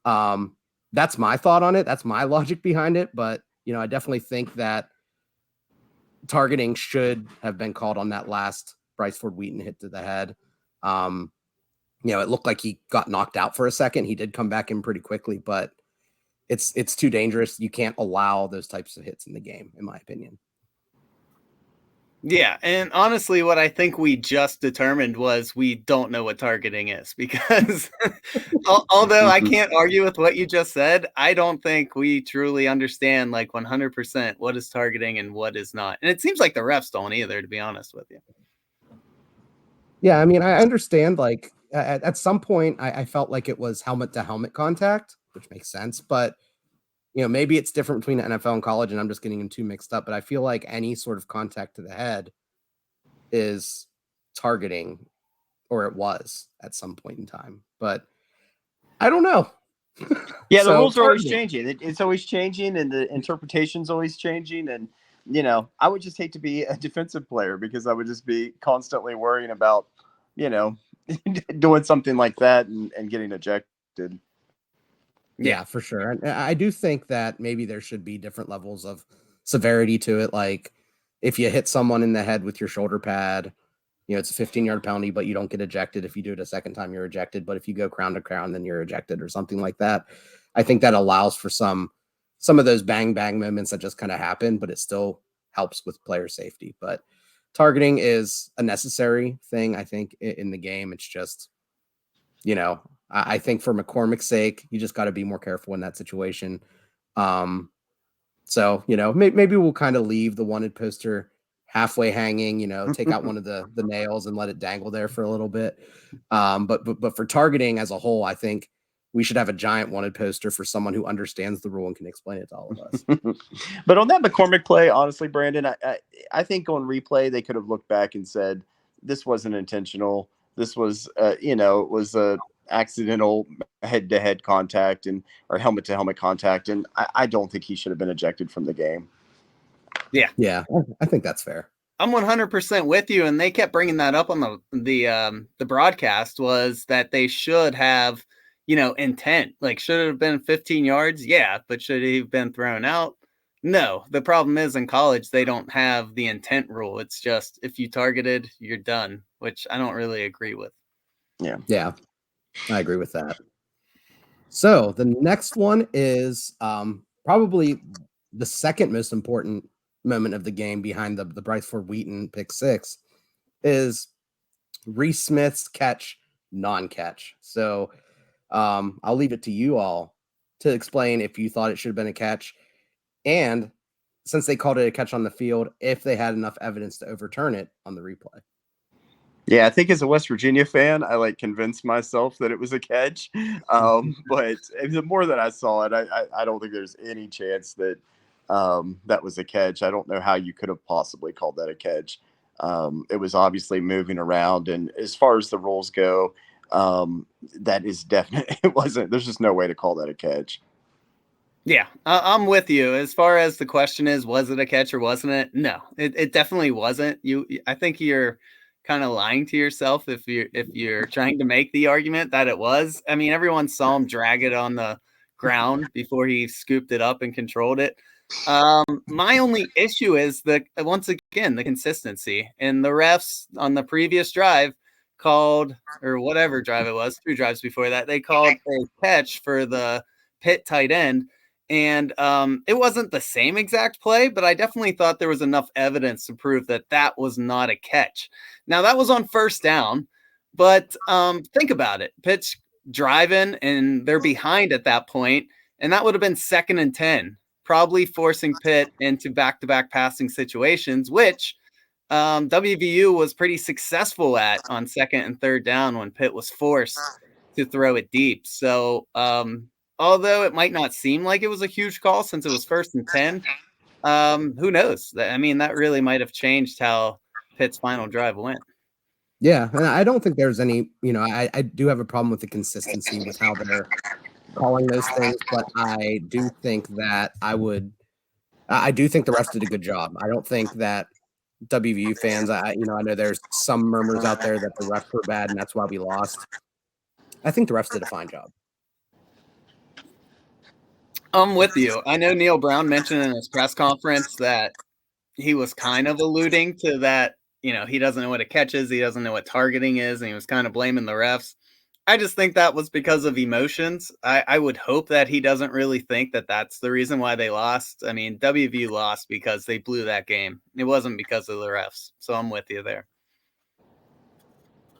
Speaker 2: that's my thought on it. That's my logic behind it. But, I definitely think that targeting should have been called on that last Bryce Ford-Wheaton hit to the head. It looked like he got knocked out for a second. He did come back in pretty quickly, but it's too dangerous. You can't allow those types of hits in the game, in my opinion.
Speaker 1: Yeah, and honestly, what I think we just determined was we don't know what targeting is because although I can't argue with what you just said, I don't think we truly understand 100% what is targeting and what is not. And it seems like the refs don't either, to be honest with you.
Speaker 2: Yeah, I mean, I understand at some point I felt like it was helmet to helmet contact, which makes sense, but maybe it's different between the NFL and college and I'm just getting them too mixed up, but I feel like any sort of contact to the head is targeting, or it was at some point in time, but I don't know.
Speaker 3: Yeah, the rules are always changing. It's always changing and the interpretation's always changing. And, I would just hate to be a defensive player because I would just be constantly worrying about, doing something like that and getting ejected.
Speaker 2: Yeah, for sure. And I do think that maybe there should be different levels of severity to it. Like if you hit someone in the head with your shoulder pad, it's a 15-yard penalty, but you don't get ejected. If you do it a second time, you're ejected. But if you go crown to crown, then you're ejected or something like that. I think that allows for some of those bang bang moments that just kind of happen, but it still helps with player safety. But targeting is a necessary thing, I think, in the game. It's just, I think for McCormick's sake, you just got to be more careful in that situation. So, maybe we'll kind of leave the wanted poster halfway hanging, take out one of the nails and let it dangle there for a little bit. But for targeting as a whole, I think we should have a giant wanted poster for someone who understands the rule and can explain it to all of us.
Speaker 3: But on that McCormick play, honestly, Brandon, I think on replay, they could have looked back and said, this wasn't intentional. This was, it was a accidental head-to-head contact or helmet-to-helmet contact. And I don't think he should have been ejected from the game.
Speaker 2: Yeah, I think that's fair.
Speaker 1: I'm 100% with you. And they kept bringing that up on the broadcast was that they should have, intent. Should it have been 15 yards? Yeah. But should he have been thrown out? No, the problem is in college, they don't have the intent rule. It's just if you targeted, you're done, which I don't really agree with.
Speaker 2: Yeah, I agree with that. So the next one is probably the second most important moment of the game behind the Bryce ford-wheaton pick six is Reese Smith's catch, non-catch. So I'll leave it to you all to explain if you thought it should have been a catch, and since they called it a catch on the field, if they had enough evidence to overturn it on the replay.
Speaker 3: Yeah, I think as a West Virginia fan, I convinced myself that it was a catch. But the more that I saw it, I don't think there's any chance that that was a catch. I don't know how you could have possibly called that a catch. It was obviously moving around, and as far as the rules go, that is definitely it wasn't. There's just no way to call that a catch.
Speaker 1: Yeah, I'm with you. As far as the question is, was it a catch or wasn't it? No, it definitely wasn't. I think you're kind of lying to yourself if you're trying to make the argument that it was. I mean, everyone saw him drag it on the ground before he scooped it up and controlled it. My only issue is once again the consistency, and the refs on the previous drive called, or whatever drive it was, 2 drives before that, they called a catch for the Pitt tight end. And it wasn't the same exact play, but I definitely thought there was enough evidence to prove that that was not a catch. Now, that was on first down, but think about it. Pitt's driving, and they're behind at that point, and that would have been 2nd and 10, probably forcing Pitt into back-to-back passing situations, which WVU was pretty successful at on 2nd and 3rd down when Pitt was forced to throw it deep. So, although it might not seem like it was a huge call since it was 1st and 10, who knows? I mean, that really might have changed how Pitt's final drive went.
Speaker 2: Yeah, and I don't think there's any, I do have a problem with the consistency with how they're calling those things, but I do think that I do think the refs did a good job. I don't think that WVU fans, I know there's some murmurs out there that the refs were bad and that's why we lost. I think the refs did a fine job.
Speaker 1: I'm with you. I know Neal Brown mentioned in his press conference that he was kind of alluding to that, he doesn't know what a catch is, he doesn't know what targeting is, and he was kind of blaming the refs. I just think that was because of emotions. I would hope that he doesn't really think that that's the reason why they lost. I mean, WVU lost because they blew that game. It wasn't because of the refs. So I'm with you there.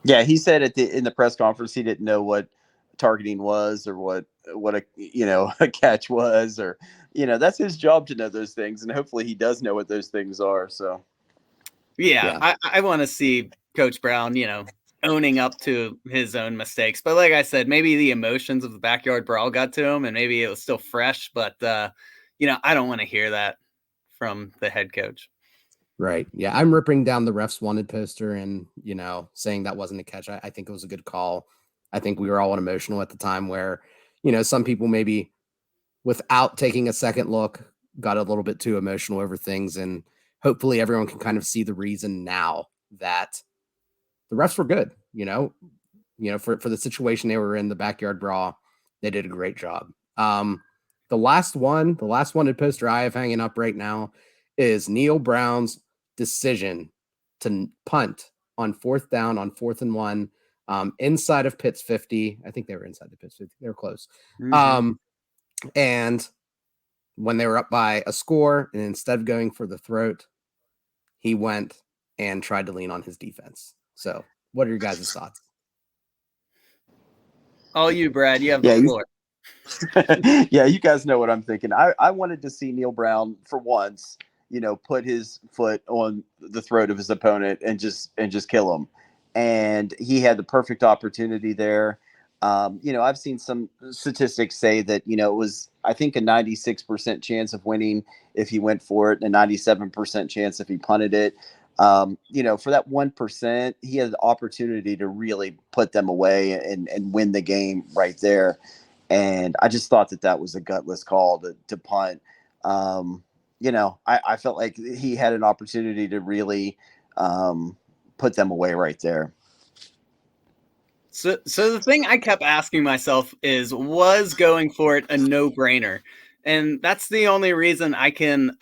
Speaker 3: Yeah, he said in the press conference he didn't know what targeting was or what a catch was, or that's his job to know those things, and hopefully he does know what those things are. So
Speaker 1: yeah. I want to see Coach Brown owning up to his own mistakes, but like I said, maybe the emotions of the backyard brawl got to him and maybe it was still fresh, but I don't want to hear that from the head coach.
Speaker 2: Right. Yeah. I'm ripping down the refs wanted poster and, saying that wasn't a catch. I think it was a good call. I think we were all emotional at the time where, some people maybe without taking a second look got a little bit too emotional over things. And hopefully everyone can kind of see the reason now that the refs were good, for the situation they were in, the backyard brawl, they did a great job. The last wanted poster I have hanging up right now is Neal Brown's decision to punt on 4th down on 4th and 1 inside of Pitt's 50. I think they were inside the Pitt's 50. They were close. Mm-hmm. And when they were up by a score, and instead of going for the throat, he went and tried to lean on his defense. So what are your guys' thoughts?
Speaker 1: All you, Brad. You have the floor.
Speaker 3: Yeah, you guys know what I'm thinking. I wanted to see Neal Brown for once, put his foot on the throat of his opponent and just kill him. And he had the perfect opportunity there. I've seen some statistics say that, it was, I think, a 96% chance of winning if he went for it, and a 97% chance if he punted it. For that 1%, he had the opportunity to really put them away and win the game right there. And I just thought that was a gutless call to punt. I felt like he had an opportunity to really put them away right there.
Speaker 1: So the thing I kept asking myself is, was going for it a no-brainer? And that's the only reason I can,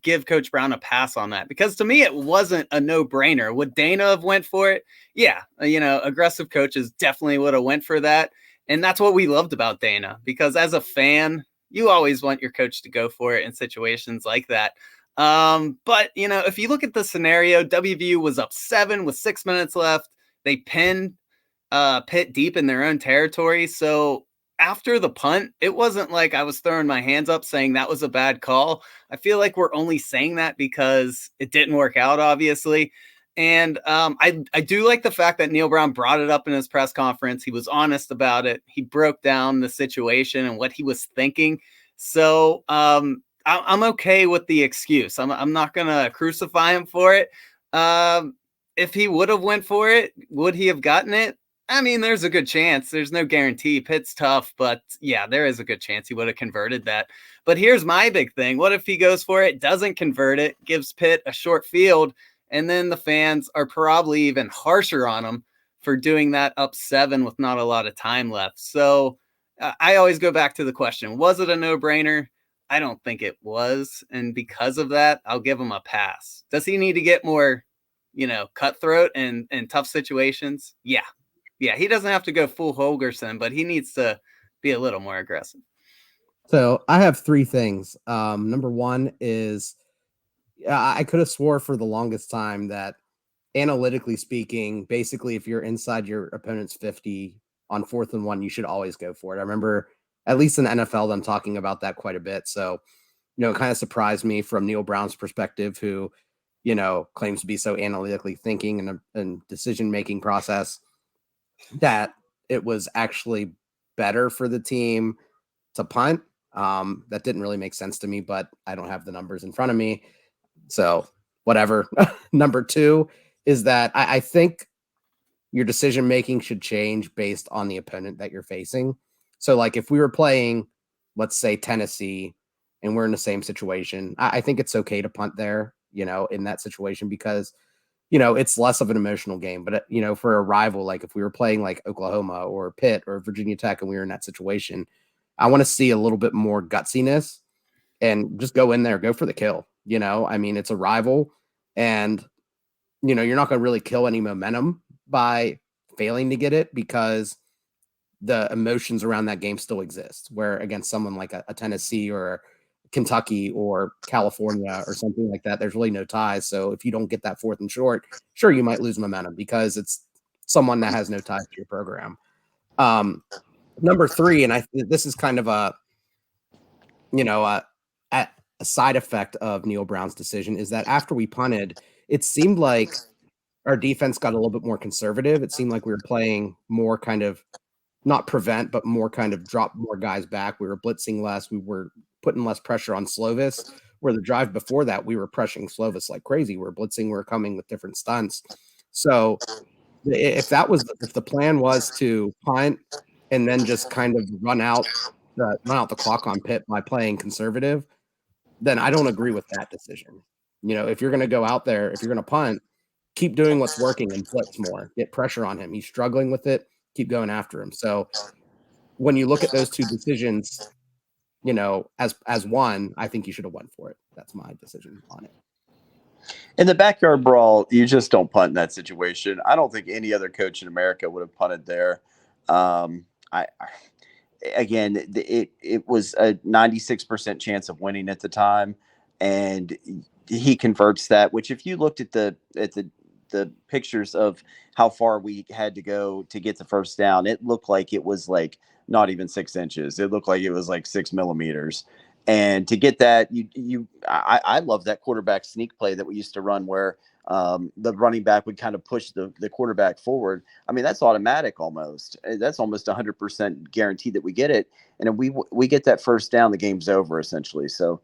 Speaker 1: give Coach Brown a pass on that, because to me, it wasn't a no-brainer. Would Dana have went for it? Yeah. Aggressive coaches definitely would have went for that. And that's what we loved about Dana, because as a fan, you always want your coach to go for it in situations like that. But if you look at the scenario, WVU was up 7 with 6 minutes left. They pinned Pitt deep in their own territory. So after the punt, it wasn't like I was throwing my hands up saying that was a bad call. I feel like we're only saying that because it didn't work out, obviously. And I do like the fact that Neal Brown brought it up in his press conference. He was honest about it. He broke down the situation and what he was thinking. So I'm okay with the excuse. I'm not going to crucify him for it. If he would have went for it, would he have gotten it? I mean, there's a good chance. There's no guarantee. Pitt's tough, but yeah, there is a good chance he would have converted that. But here's my big thing. What if he goes for it, doesn't convert it, gives Pitt a short field, and then the fans are probably even harsher on him for doing that up 7 with not a lot of time left. So I always go back to the question, was it a no-brainer? I don't think it was. And because of that, I'll give him a pass. Does he need to get more, cutthroat and tough situations? Yeah. Yeah, he doesn't have to go full Holgerson, but he needs to be a little more aggressive.
Speaker 2: So I have 3 things. Number 1 is I could have swore for the longest time that, analytically speaking, basically if you're inside your opponent's 50 on 4th and 1, you should always go for it. I remember, at least in the NFL, them talking about that quite a bit. So, it kind of surprised me from Neal Brown's perspective, who, claims to be so analytically thinking and decision-making process, that it was actually better for the team to punt. That didn't really make sense to me, but I don't have the numbers in front of me. So whatever. Number 2 is that I think your decision-making should change based on the opponent that you're facing. So like if we were playing, let's say Tennessee, and we're in the same situation, I think it's okay to punt there, in that situation, because it's less of an emotional game. But, for a rival, like if we were playing like Oklahoma or Pitt or Virginia Tech and we were in that situation, I want to see a little bit more gutsiness and just go in there, go for the kill. I mean, it's a rival, and, you're not going to really kill any momentum by failing to get it, because the emotions around that game still exist, where against someone like a Tennessee or Kentucky or California or something like that, there's really no ties. So if you don't get that 4th and short, sure, you might lose momentum because it's someone that has no ties to your program. Number 3, and this is kind of a side effect of Neal Brown's decision, is that after we punted, it seemed like our defense got a little bit more conservative. It seemed like we were playing more kind of not prevent, but more kind of drop more guys back. We were blitzing less. We were putting less pressure on Slovis, where the drive before that, we were pressuring Slovis like crazy. We were blitzing, we were coming with different stunts. So if the plan was to punt and then just kind of run out the clock on Pitt by playing conservative, then I don't agree with that decision. If you're going to go out there, if you're going to punt, keep doing what's working and blitz more, get pressure on him. He's struggling with it. Keep going after him. So when you look at those 2 decisions, as one, I think you should have went for it. That's my decision on it.
Speaker 3: In the backyard brawl, you just don't punt in that situation. I don't think any other coach in America would have punted there. It was a 96% chance of winning at the time, and he converts that. Which, if you looked at the pictures of how far we had to go to get the first down, it looked like it was like not even 6 inches. It looked like it was like 6 millimeters. And to get that, I love that quarterback sneak play that we used to run, where the running back would kind of push the quarterback forward. I mean, that's automatic almost. That's almost 100% guaranteed that we get it. And if we get that first down, the game's over essentially. So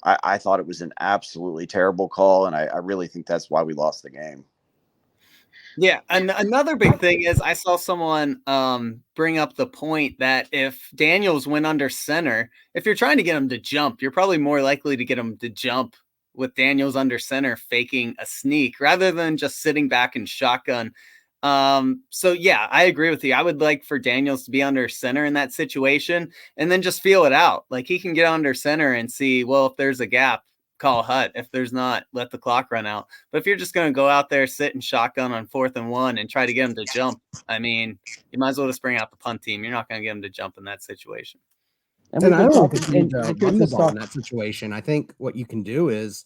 Speaker 3: I thought it was an absolutely terrible call, and I really think that's why we lost the game.
Speaker 1: Yeah, and another big thing is I saw someone bring up the point that if Daniels went under center, if you're trying to get him to jump, you're probably more likely to get him to jump with Daniels under center faking a sneak rather than just sitting back in shotgun. So yeah, I agree with you. I would like for Daniels to be under center in that situation and then just feel it out. Like he can get under center and see, well, if there's a gap, call hut. If there's not, let the clock run out. But if you're just going to go out there, sit and shotgun on 4th and 1 and try to get him to jump, I mean, you might as well just bring out the punt team. You're not going to get him to jump in that situation.
Speaker 2: And I don't think you need to run the ball in that situation. I think what you can do is,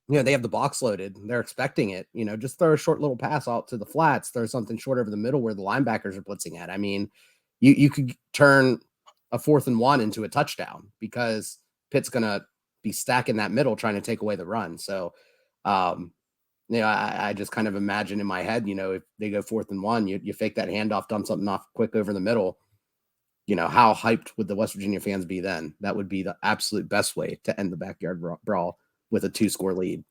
Speaker 2: they have the box loaded. They're expecting it. Just throw a short little pass out to the flats. Throw something short over the middle where the linebackers are blitzing at. I mean, you could turn a 4th and 1 into a touchdown because Pitt's going to be stacking that middle trying to take away the run. So, I just kind of imagine in my head, if they go 4th and 1, you fake that handoff, dump something off quick over the middle. How hyped would the West Virginia fans be then? That would be the absolute best way to end the backyard brawl with a 2-score lead.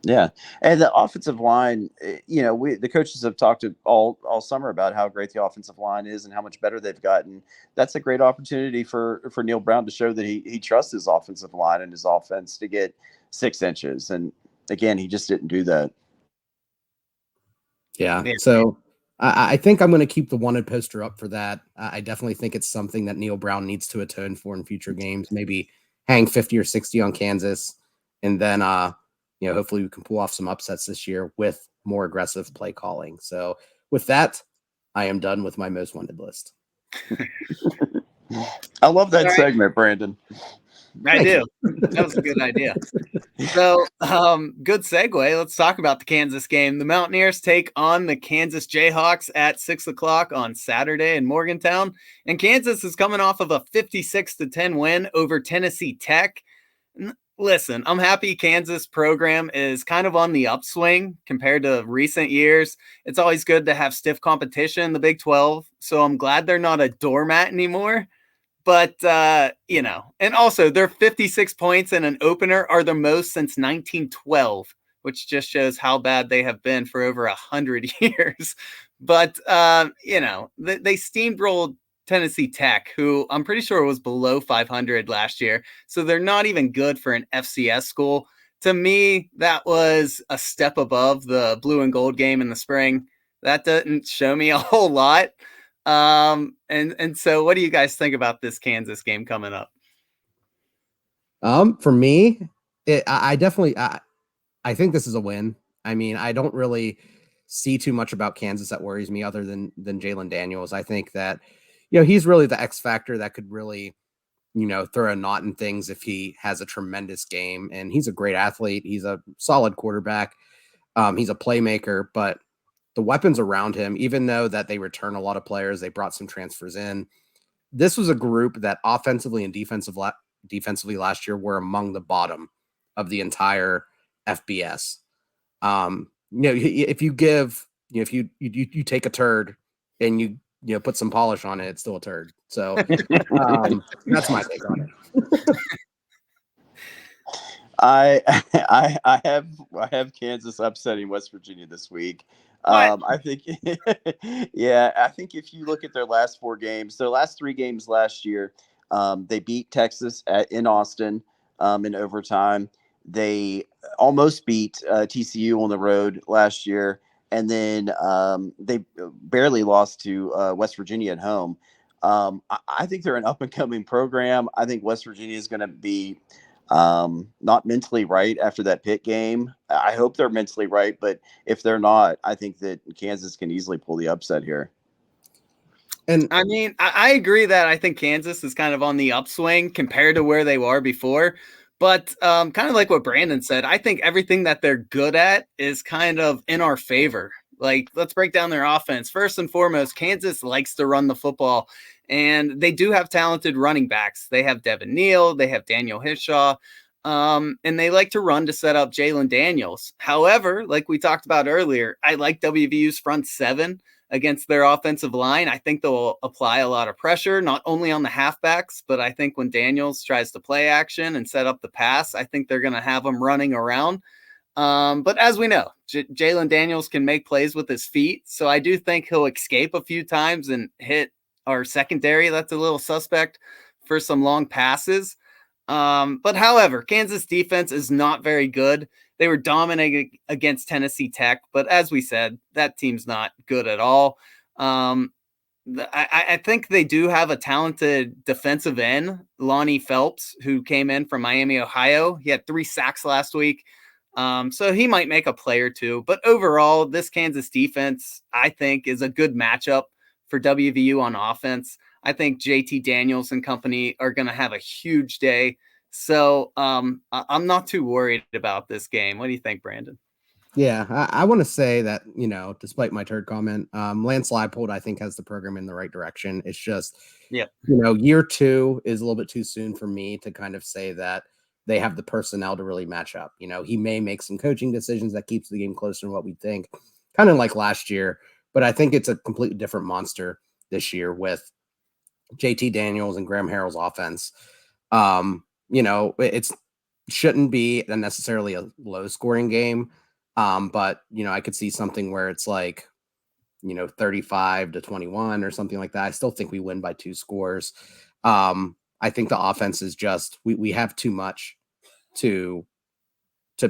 Speaker 3: Yeah. And the offensive line, the coaches have talked all summer about how great the offensive line is and how much better they've gotten. That's a great opportunity for Neal Brown to show that he trusts his offensive line and his offense to get 6 inches. And again, he just didn't do that.
Speaker 2: Yeah. So I think I'm going to keep the wanted poster up for that. I definitely think it's something that Neal Brown needs to atone for in future games. Maybe hang 50 or 60 on Kansas. And then, hopefully we can pull off some upsets this year with more aggressive play calling. So with that, I am done with my most wanted list.
Speaker 3: I love that segment, Brandon.
Speaker 1: I do. That was a good idea. So, good segue. Let's talk about the Kansas game. The Mountaineers take on the Kansas Jayhawks at 6:00 on Saturday in Morgantown. And Kansas is coming off of a 56-10 win over Tennessee Tech. Listen, I'm happy Kansas program is kind of on the upswing compared to recent years. It's always good to have stiff competition in the Big 12. So I'm glad they're not a doormat anymore. But, and also their 56 points in an opener are the most since 1912, which just shows how bad they have been for over 100 years. But, they steamrolled Tennessee Tech, who I'm pretty sure was below 500 last year. So they're not even good for an FCS school. To me, that was a step above the blue and gold game in the spring. That doesn't show me a whole lot. And so what do you guys think about this Kansas game coming up?
Speaker 2: For me, I definitely, I think this is a win. I mean, I don't really see too much about Kansas that worries me other than Jaylen Daniels. I think that, he's really the X factor that could really, throw a knot in things if he has a tremendous game. And he's a great athlete. He's a solid quarterback. He's a playmaker, but the weapons around him, even though that they return a lot of players, they brought some transfers in. This was a group that offensively and defensively last year were among the bottom of the entire FBS. If you give, if you take a turd and you put some polish on it, it's still a turd. So that's my take on it.
Speaker 3: I have Kansas upsetting West Virginia this week. I think, I think if you look at their last 4 games, their last 3 games last year, they beat Texas in Austin in overtime. They almost beat TCU on the road last year, and then they barely lost to West Virginia at home. I think they're an up-and-coming program. I think West Virginia is going to be not mentally right after that Pitt game. I hope they're mentally right, but if they're not, I think that Kansas can easily pull the upset here.
Speaker 1: And I mean, I agree that I think Kansas is kind of on the upswing compared to where they were before. But kind of like what Brandon said, I think everything that they're good at is kind of in our favor. Like, let's break down their offense. First and foremost, Kansas likes to run the football, and they do have talented running backs. They have Devin Neal, they have Daniel Hishaw, and they like to run to set up Jaylen Daniels. However, like we talked about earlier, I like WVU's front 7 against their offensive line. I think they'll apply a lot of pressure, not only on the halfbacks, but I think when Daniels tries to play action and set up the pass, I think they're going to have him running around. But as we know, Jaylen Daniels can make plays with his feet. So I do think he'll escape a few times and hit our secondary. That's a little suspect for some long passes. But however, Kansas defense is not very good. They were dominating against Tennessee Tech, but as we said, that team's not good at all. I think they do have a talented defensive end, Lonnie Phelps, who came in from Miami, Ohio. He had 3 sacks last week. So he might make a play or two. But overall, this Kansas defense, I think, is a good matchup for WVU on offense. I think JT Daniels and company are going to have a huge day. So I'm not too worried about this game. What do you think, Brandon?
Speaker 2: Yeah, I want to say that, despite my turd comment, Lance Leipold, I think, has the program in the right direction. It's just, year 2 is a little bit too soon for me to kind of say that they have the personnel to really match up. He may make some coaching decisions that keeps the game closer than what we think, kind of like last year. But I think it's a completely different monster this year with JT Daniels and Graham Harrell's offense. It shouldn't be necessarily a low scoring game. But I could see something where it's like, 35-21 or something like that. I still think we win by 2 scores. I think the offense is just, we have too much to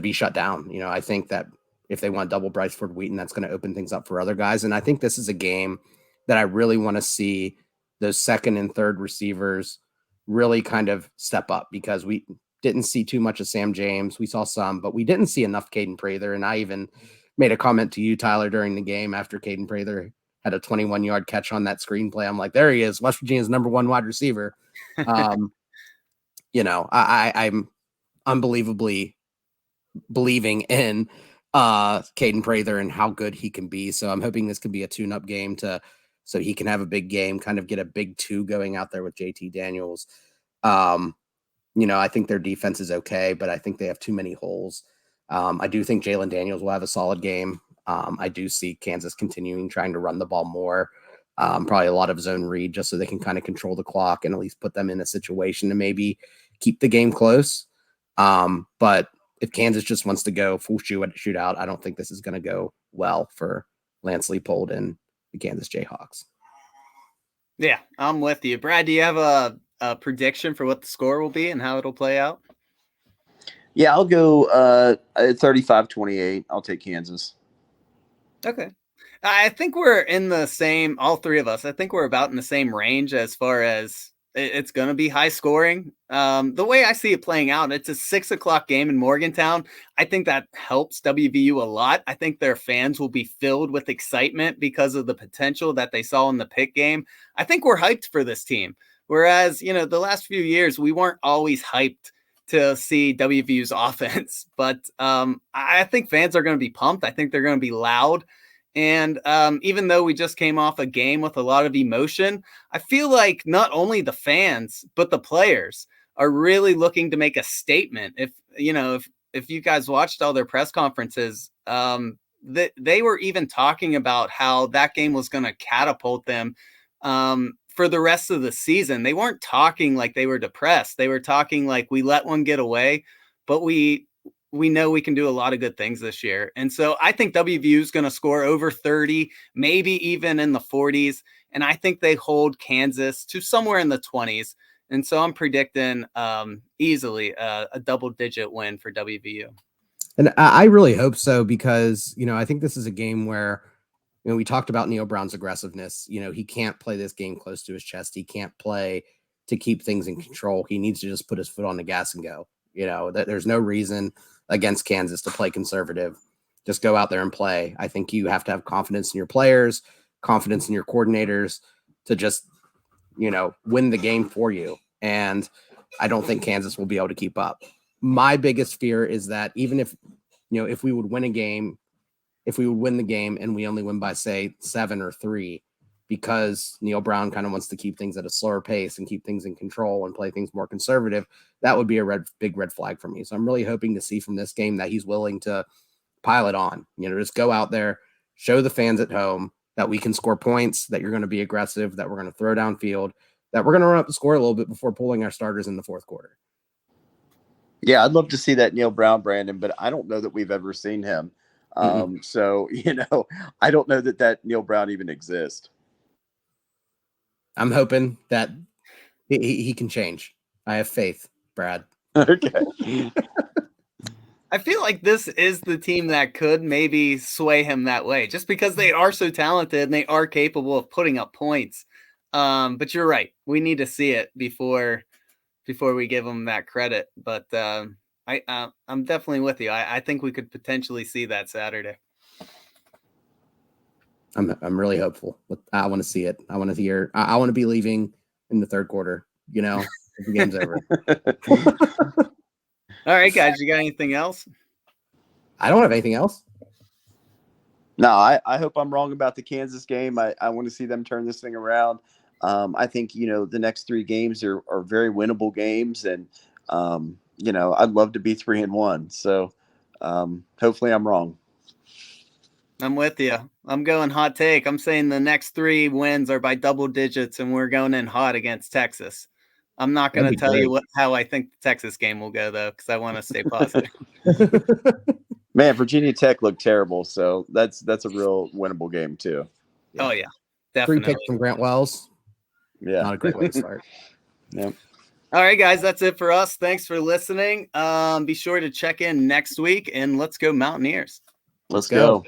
Speaker 2: be shut down. I think that if they want double Bryce ford-wheaton, that's going to open things up for other guys. And I think this is a game that I really want to see those second and third receivers really kind of step up, because we didn't see too much of Sam James. We saw some, but we didn't see enough Caden Prather. And I even made a comment to you, Tyler, during the game after Caden Prather had a 21-yard catch on that screenplay. I'm like, there he is, West Virginia's number 1 wide receiver. I'm unbelievably believing in Caden Prather and how good he can be. So I'm hoping this can be a tune-up game so he can have a big game, kind of get a big 2 going out there with JT Daniels. I think their defense is okay, but I think they have too many holes. I do think Jalen Daniels will have a solid game. I do see Kansas continuing trying to run the ball more, probably a lot of zone read, just so they can kind of control the clock and at least put them in a situation to maybe keep the game close. But if Kansas just wants to go full shootout, I don't think this is going to go well for Lance Leipold and the Kansas Jayhawks.
Speaker 1: Yeah, I'm with you. Brad, do you have a prediction for what the score will be and how it'll play out?
Speaker 3: Yeah, I'll go 35-28. I'll take Kansas.
Speaker 1: Okay. I think we're in the same, all 3 of us, I think we're about in the same range as far as it's going to be high scoring. The way I see it playing out, it's a 6:00 game in Morgantown. I think that helps WVU a lot. I think their fans will be filled with excitement because of the potential that they saw in the Pitt game. I think we're hyped for this team. Whereas, the last few years, we weren't always hyped to see WVU's offense. But I think fans are going to be pumped. I think they're going to be loud. And even though we just came off a game with a lot of emotion, I feel like not only the fans, but the players are really looking to make a statement. If you guys watched all their press conferences, they were even talking about how that game was going to catapult them for the rest of the season. They weren't talking like they were depressed. They were talking like, we let one get away, but we know we can do a lot of good things this year. And so I think WVU is going to score over 30, maybe even in the 40s. And I think they hold Kansas to somewhere in the 20s. And so I'm predicting easily a double-digit win for WVU.
Speaker 2: And I really hope so, because, I think this is a game where, we talked about Neal Brown's aggressiveness. He can't play this game close to his chest. He can't play to keep things in control. He needs to just put his foot on the gas and go. That there's no reason against Kansas to play conservative. Just go out there and play. I think you have to have confidence in your players, confidence in your coordinators to just, win the game for you. And I don't think Kansas will be able to keep up. My biggest fear is that even if we would win the game and we only win by, say, 7 or 3, because Neal Brown kind of wants to keep things at a slower pace and keep things in control and play things more conservative, that would be a big red flag for me. So I'm really hoping to see from this game that he's willing to pile it on, just go out there, show the fans at home that we can score points, that you're going to be aggressive, that we're going to throw downfield, that we're going to run up the score a little bit before pulling our starters in the 4th quarter.
Speaker 3: Yeah, I'd love to see that Neal Brown, Brandon, but I don't know that we've ever seen him. So, I don't know that Neal Brown even exists.
Speaker 2: I'm hoping that he can change. I have faith, Brad.
Speaker 3: Okay.
Speaker 1: I feel like this is the team that could maybe sway him that way, just because they are so talented and they are capable of putting up points. But you're right. We need to see it before we give them that credit. But I'm definitely with you. I think we could potentially see that Saturday.
Speaker 2: I'm really hopeful. I want to see it. I want to hear. I want to be leaving in the third quarter. If the game's over.
Speaker 1: All right, guys. You got anything else?
Speaker 2: I don't have anything else.
Speaker 3: No, I hope I'm wrong about the Kansas game. I want to see them turn this thing around. I think, the next 3 games are very winnable games. And, I'd love to be 3-1. So hopefully I'm wrong.
Speaker 1: I'm with you. I'm going hot take. I'm saying the next 3 wins are by double digits, and we're going in hot against Texas. I'm not going to tell you how I think the Texas game will go, though, because I want to stay positive.
Speaker 3: Man, Virginia Tech looked terrible, so that's a real winnable game too.
Speaker 1: Yeah. Oh yeah, definitely.
Speaker 2: 3 picks from Grant Wells.
Speaker 3: Yeah,
Speaker 2: not a great way to start.
Speaker 3: Yeah.
Speaker 1: All right, guys, that's it for us. Thanks for listening. Be sure to check in next week, and let's go Mountaineers.
Speaker 3: Let's go.